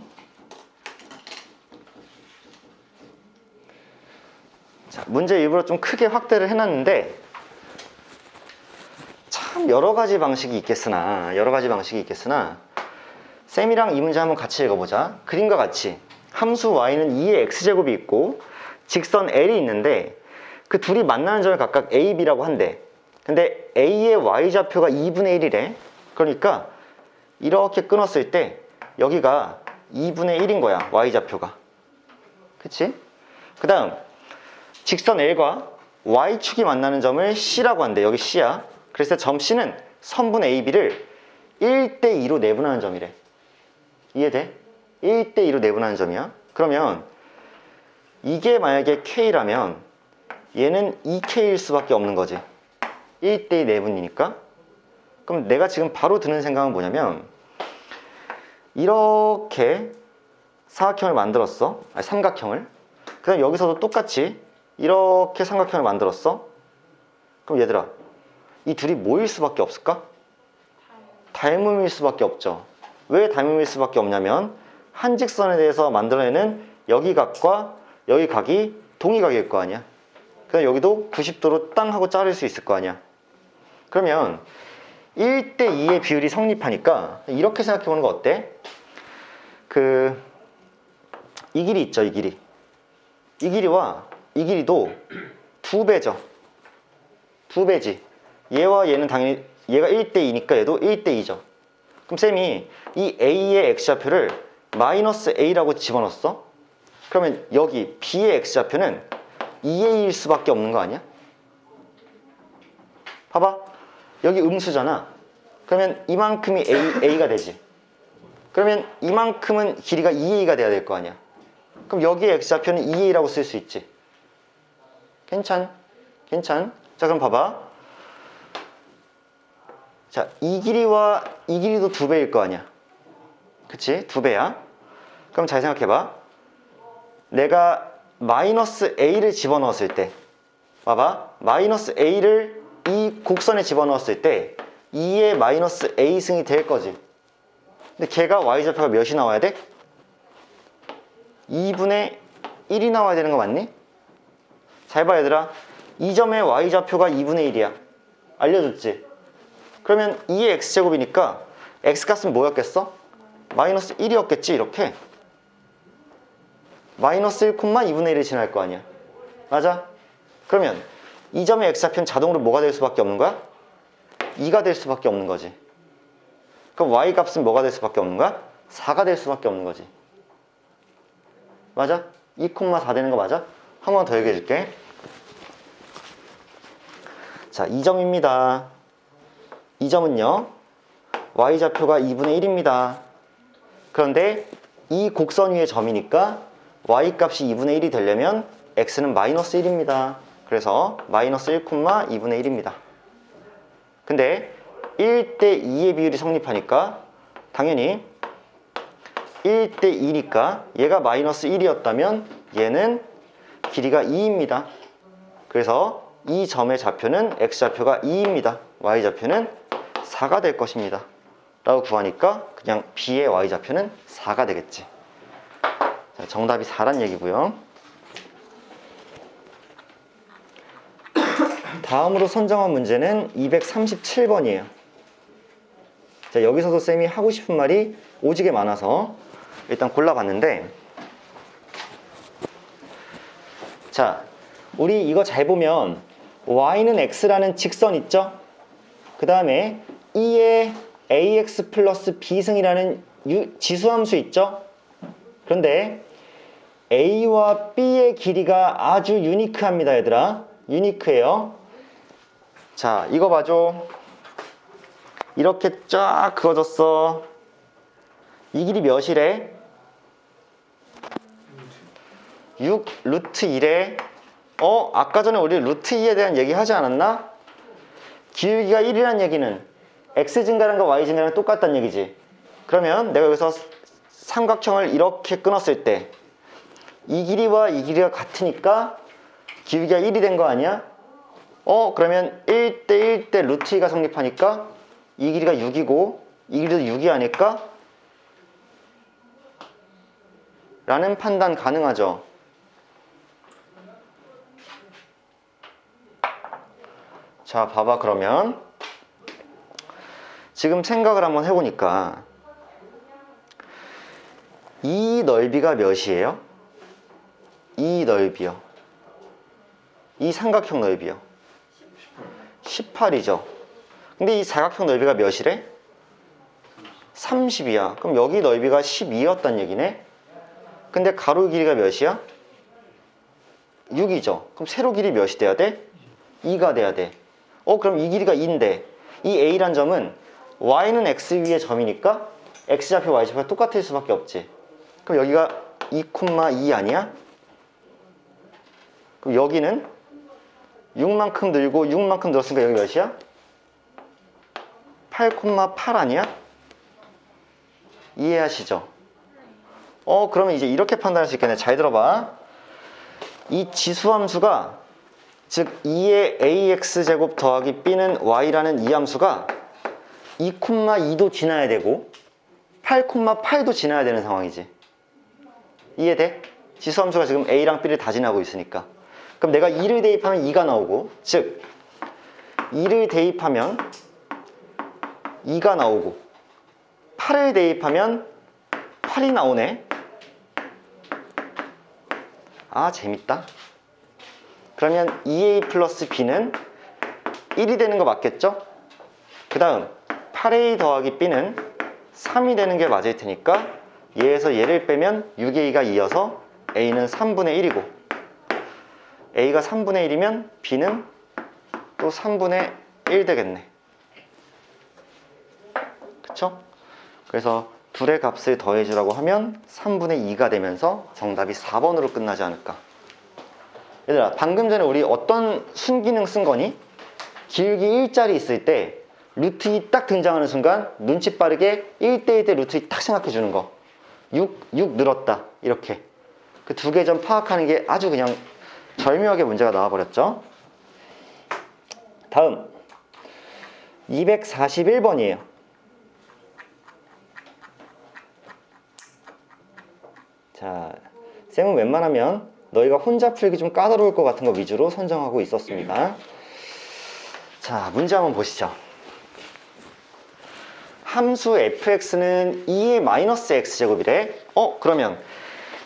자, 문제 일부러 좀 크게 확대를 해놨는데 참 여러 가지 방식이 있겠으나 쌤이랑 이 문제 한번 같이 읽어보자. 그림과 같이 함수 y는 2의 x제곱이 있고 직선 l이 있는데 그 둘이 만나는 점을 각각 a, b라고 한대. 근데 a의 y좌표가 2분의 1이래. 그러니까 이렇게 끊었을 때 여기가 2분의 1인 거야, y좌표가. 그치? 그 다음 직선 l과 y축이 만나는 점을 c라고 한대. 여기 c야. 그래서 점 c는 선분 AB를 1대2로 내분하는 점이래. 이해돼? 1대2로 내분하는 점이야. 그러면 이게 만약에 K라면 얘는 2K일 수밖에 없는 거지. 1대2 내분이니까. 그럼 내가 지금 바로 드는 생각은 뭐냐면 이렇게 사각형을 만들었어. 아니, 삼각형을. 그 다음 여기서도 똑같이 이렇게 삼각형을 만들었어. 그럼 얘들아, 이 둘이 뭐일 수밖에 없을까? 닮음일 수밖에 없죠. 왜 닮음일 수밖에 없냐면 한 직선에 대해서 만들어내는 여기 각과 여기 각이 동의각일 거 아니야. 그다음 여기도 90도로 땅 하고 자를 수 있을 거 아니야. 그러면 1대2의 비율이 성립하니까 이렇게 생각해 보는 거 어때? 이 길이 있죠, 이 길이. 이 길이와 이 길이도 2배죠. 2배지. 얘와 얘는 당연히 얘가 1대2니까 얘도 1대2죠. 그럼 쌤이 이 A의 X좌표를 마이너스 A라고 집어넣었어. 그러면 여기 B의 X좌표는 2A일 수밖에 없는 거 아니야? 봐봐. 여기 음수잖아. 그러면 이만큼이 A가 되지. 그러면 이만큼은 길이가 2A가 돼야 될 거 아니야. 그럼 여기의 X좌표는 2A라고 쓸 수 있지. 괜찮? 자, 그럼 봐봐. 자, 이 길이와 이 길이도 2배일 거 아니야. 그치? 2배야. 그럼 잘 생각해봐. 내가 마이너스 A를 집어넣었을 때, 봐봐. 마이너스 A를 이 곡선에 집어넣었을 때 2의 마이너스 A승이 될 거지. 근데 걔가 Y좌표가 몇이 나와야 돼? 2분의 1이 나와야 되는 거 맞니? 잘 봐, 얘들아. 이 점의 Y좌표가 2분의 1이야. 알려줬지? 그러면 2의 X제곱이니까 X값은 뭐였겠어? 마이너스 1이었겠지, 이렇게. 마이너스 1, 2분의 1이 지날 거 아니야. 맞아? 그러면 이 점의 X좌표는 자동으로 뭐가 될 수밖에 없는 거야? 2가 될 수밖에 없는 거지. 그럼 Y값은 뭐가 될 수밖에 없는 거야? 4가 될 수밖에 없는 거지. 맞아? 2,4 되는 거 맞아? 한 번 더 얘기해 줄게. 자, 이 점입니다. 이 점은요, Y좌표가 2분의 1입니다. 그런데 이 곡선 위의 점이니까 Y값이 2분의 1이 되려면 X는 마이너스 1입니다. 그래서 마이너스 1,2분의 1입니다. 근데 1대2의 비율이 성립하니까 당연히 1대2니까 얘가 마이너스 1이었다면 얘는 길이가 2입니다. 그래서 이 점의 좌표는 X좌표가 2입니다. Y좌표는 4가 될 것입니다. 라고 구하니까 그냥 B의 Y좌표는 4가 되겠지. 자, 정답이 4란 얘기고요. 다음으로 선정한 문제는 237번이에요. 자, 여기서도 쌤이 하고 싶은 말이 오지게 많아서 일단 골라봤는데, 자, 우리 이거 잘 보면 y는 x라는 직선 있죠? 그 다음에 2의 ax 플러스 b승이라는 지수함수 있죠? 그런데 a와 b의 길이가 아주 유니크합니다, 얘들아. 유니크해요. 자, 이거 봐줘. 이렇게 쫙 그어졌어. 이 길이 몇이래? 6 루트 1에 아까 전에 우리 루트 2에 대한 얘기 하지 않았나? 기울기가 1이란 얘기는 x 증가량과 y 증가량 똑같다는 얘기지. 그러면 내가 여기서 삼각형을 이렇게 끊었을 때 이 길이와 이 길이가 같으니까 기울기가 1이 된 거 아니야? 그러면 1대 1대 루트 2가 성립하니까 이 길이가 6이고 이 길이도 6이 아닐까? 라는 판단 가능하죠. 자, 봐봐. 그러면 지금 생각을 한번 해보니까 이 넓이가 몇이에요? 이 넓이요. 이 삼각형 넓이요. 18이죠. 근데 이 사각형 넓이가 몇이래? 30이야. 그럼 여기 넓이가 12였단 얘기네. 근데 가로 길이가 몇이야? 6이죠. 그럼 세로 길이 몇이 돼야 돼? 2가 돼야 돼. 그럼 이 길이가 2인데 이 A란 점은 y는 x 위의 점이니까 x좌표 y좌표가 똑같을 수밖에 없지. 그럼 여기가 2,2 아니야? 그럼 여기는 6만큼 늘고 6만큼 늘었으니까 여기 몇이야? 8,8 아니야? 이해하시죠? 그러면 이제 이렇게 판단할 수 있겠네. 잘 들어봐. 이 지수함수가, 즉 2의 ax제곱 더하기 b는 y라는 이 함수가 2,2도 지나야 되고 8,8도 지나야 되는 상황이지. 이해돼? 지수함수가 지금 a랑 b를 다 지나고 있으니까. 그럼 내가 2를 대입하면 2가 나오고, 즉 2를 대입하면 2가 나오고 8을 대입하면 8이 나오네. 아, 재밌다. 그러면 2a 플러스 b는 1이 되는 거 맞겠죠? 그 다음 8a 더하기 b는 3이 되는 게 맞을 테니까 얘에서 얘를 빼면 6a가 2여서 a는 3분의 1이고, a가 3분의 1이면 b는 또 3분의 1 되겠네. 그쵸? 그래서 둘의 값을 더해주라고 하면 3분의 2가 되면서 정답이 4번으로 끝나지 않을까. 얘들아, 방금 전에 우리 어떤 순기능 쓴 거니? 기울기 1짜리 있을 때 루트 2 딱 등장하는 순간 눈치 빠르게 1대1 대 루트 2 딱 생각해 주는 거. 6 늘었다. 이렇게. 그 두 개 점 파악하는 게 아주 그냥 절묘하게 문제가 나와버렸죠. 다음 241번이에요. 자, 쌤은 웬만하면 너희가 혼자 풀기 좀 까다로울 것 같은 거 위주로 선정하고 있었습니다. 자, 문제 한번 보시죠. 함수 fx는 2의 마이너스 x제곱이래. 그러면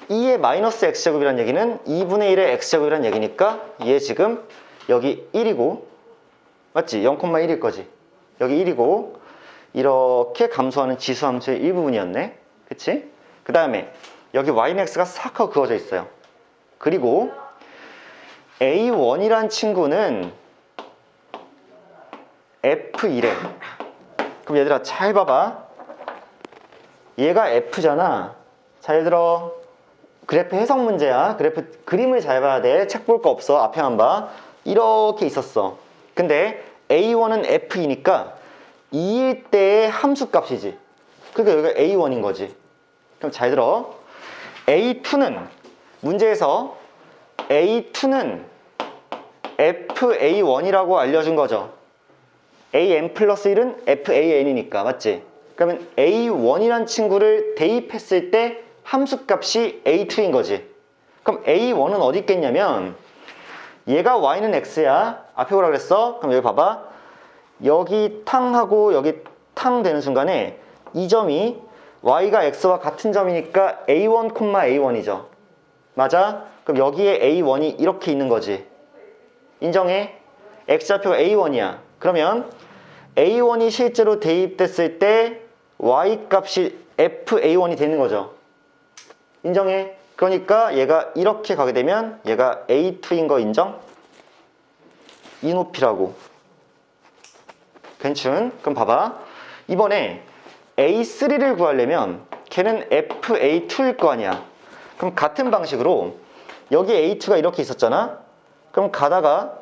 2의 마이너스 x제곱이란 얘기는 2분의 1의 x제곱이란 얘기니까 얘 지금 여기 1이고, 맞지? 0,1일 거지. 여기 1이고 이렇게 감소하는 지수함수의 일부분이었네. 그치? 그 다음에 여기 y는 x가 싹 하고 그어져 있어요. 그리고 a1이란 친구는 f1에. 그럼 얘들아 잘 봐봐. 얘가 f잖아. 잘 들어. 그래프 해석 문제야. 그래프 그림을 잘 봐야 돼. 책 볼 거 없어. 앞에만 봐. 이렇게 있었어. 근데 a1은 f이니까 2일 때의 함수값이지. 그러니까 여기가 a1인 거지. 그럼 잘 들어. A2는 문제에서 A2는 FA1이라고 알려준 거죠. AN 플러스 1은 FAN이니까 맞지? 그러면 A1이란 친구를 대입했을 때 함수값이 A2인 거지. 그럼 A1은 어디 있겠냐면 얘가 Y는 X야. 앞에 오라 그랬어? 그럼 여기 봐봐. 여기 탕하고 여기 탕 되는 순간에 이 점이 y가 x와 같은 점이니까 a1, a1이죠. 맞아? 그럼 여기에 a1이 이렇게 있는 거지. 인정해? x좌표가 a1이야. 그러면 a1이 실제로 대입됐을 때 y 값이 fa1이 되는 거죠. 인정해? 그러니까 얘가 이렇게 가게 되면 얘가 a2인 거 인정? 이 높이라고. 괜춘? 그럼 봐봐. 이번에 A3를 구하려면 걔는 FA2일 거 아니야. 그럼 같은 방식으로 여기 A2가 이렇게 있었잖아. 그럼 가다가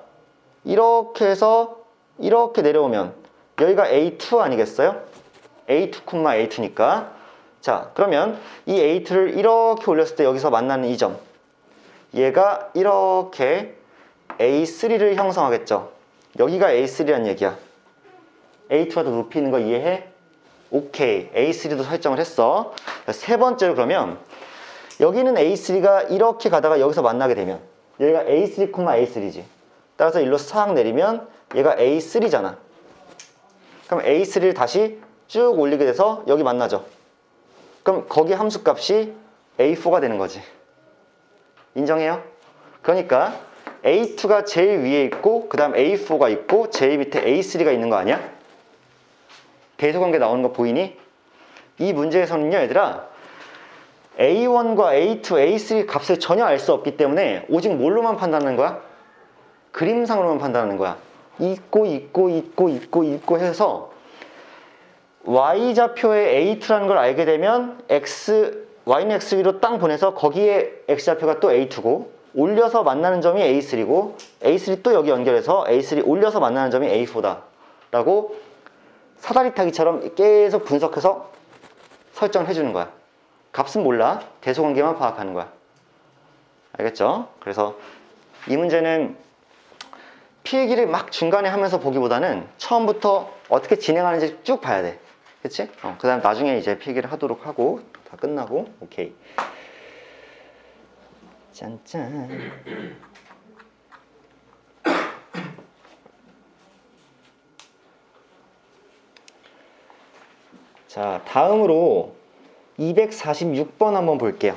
이렇게 해서 이렇게 내려오면 여기가 A2 아니겠어요? A2, A2니까. 자, 그러면 이 A2를 이렇게 올렸을 때 여기서 만나는 이 점, 얘가 이렇게 A3를 형성하겠죠. 여기가 A3란 얘기야. A2가 더 높이 있는 거 이해해? 오케이. A3도 설정을 했어. 세 번째로 그러면 여기는 A3가 이렇게 가다가 여기서 만나게 되면 여기가 A3, A3지. 따라서 일로 싹 내리면 얘가 A3잖아. 그럼 A3를 다시 쭉 올리게 돼서 여기 만나죠. 그럼 거기 함수값이 A4가 되는 거지. 인정해요? 그러니까 A2가 제일 위에 있고 그 다음 A4가 있고 제일 밑에 A3가 있는 거 아니야? 대소관계 나오는 거 보이니? 이 문제에서는요 얘들아 A1과 A2, A3 값을 전혀 알 수 없기 때문에 오직 뭘로만 판단하는 거야? 그림상으로만 판단하는 거야. 있고 해서 y좌표에 A2라는 걸 알게 되면 y는 x위로 땅 보내서 거기에 x좌표가 또 A2고 올려서 만나는 점이 A3고 A3 또 여기 연결해서 A3 올려서 만나는 점이 A4다 라고 사다리 타기처럼 계속 분석해서 설정을 해주는 거야. 값은 몰라. 대소관계만 파악하는 거야. 알겠죠? 그래서 이 문제는 필기를 막 중간에 하면서 보기보다는 처음부터 어떻게 진행하는지 쭉 봐야 돼. 그치? 그 다음 나중에 이제 필기를 하도록 하고 다 끝나고 오케이. 짠짠. 자, 다음으로 246번 한번 볼게요.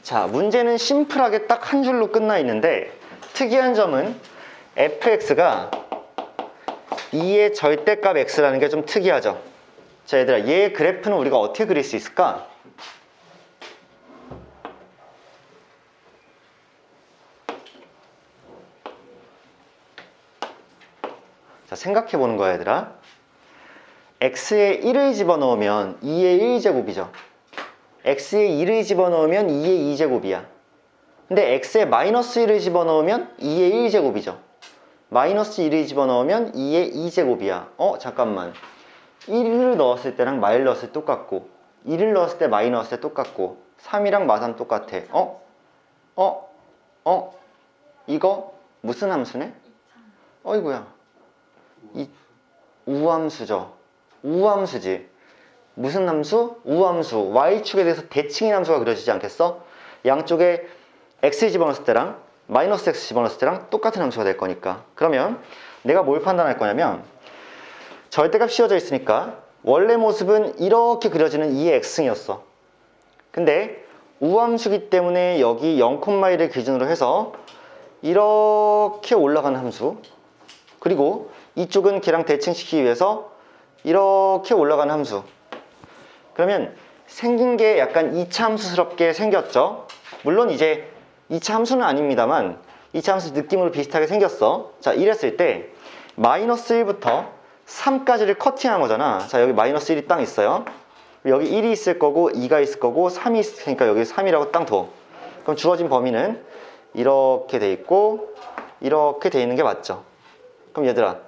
자, 문제는 심플하게 딱 한 줄로 끝나 있는데 특이한 점은 fx가 2의 절대값 x라는 게 좀 특이하죠. 자, 얘들아, 얘 그래프는 우리가 어떻게 그릴 수 있을까? 자, 생각해 보는 거야, 얘들아. x에 1을 집어넣으면 2의 1제곱이죠. x에 2를 집어넣으면 2의 2제곱이야. 근데 x에 마이너스 1을 집어넣으면 2의 1제곱이죠. 마이너스 1을 집어넣으면 2의 2제곱이야. 잠깐만. 1을 넣었을 때랑 마일 넣었을 때 똑같고 1을 넣었을 때 마이 넣었을 때 똑같고 3이랑 마삼 똑같아. 이거 무슨 함수네? 어이구야. 우함수죠. 우함수지. 무슨 함수? 우함수. y축에 대해서 대칭인 함수가 그려지지 않겠어? 양쪽에 x 집어넣었을 때랑 마이너스 x 집어넣었을 때랑 똑같은 함수가 될 거니까. 그러면 내가 뭘 판단할 거냐면 절대값 씌워져 있으니까 원래 모습은 이렇게 그려지는 2의 x승이었어. 근데 우함수기 때문에 여기 0,1을 기준으로 해서 이렇게 올라가는 함수, 그리고 이쪽은 걔랑 대칭시키기 위해서 이렇게 올라가는 함수. 그러면 생긴 게 약간 2차 함수스럽게 생겼죠. 물론 이제 2차 함수는 아닙니다만 2차 함수 느낌으로 비슷하게 생겼어. 자, 이랬을 때 마이너스 1부터 3까지를 커팅한 거잖아. 자, 여기 마이너스 1이 땅 있어요. 여기 1이 있을 거고 2가 있을 거고 3이 있으니까 여기 3이라고 땅 둬. 그럼 주어진 범위는 이렇게 돼 있고 이렇게 돼 있는 게 맞죠. 그럼 얘들아,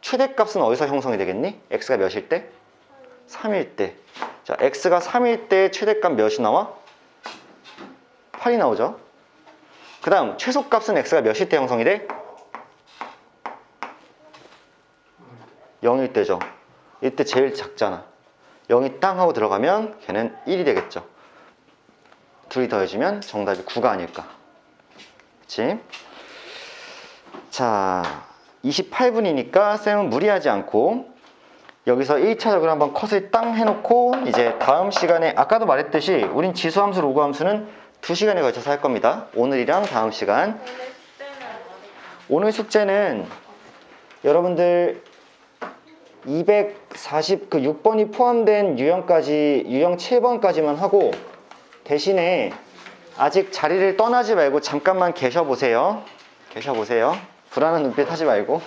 최대값은 어디서 형성이 되겠니? x가 몇일 때? 3일 때. 자, x가 3일 때 최대값 몇이 나와? 8이 나오죠. 그 다음 최소값은 x가 몇일 때 형성이 돼? 0일 때죠. 이때 제일 작잖아. 0이 땅 하고 들어가면 걔는 1이 되겠죠. 둘이 더해지면 정답이 9가 아닐까. 그치? 자, 28분이니까 쌤은 무리하지 않고 여기서 1차적으로 한번 컷을 땅 해놓고 이제 다음 시간에 아까도 말했듯이 우린 지수함수, 로그함수는 2시간에 걸쳐서 할 겁니다. 오늘이랑 다음 시간. 오늘 숙제는 여러분들 246번이 포함된 유형까지, 유형 7번까지만 하고 대신에 아직 자리를 떠나지 말고 잠깐만 계셔보세요. 불안한 눈빛 하지 말고.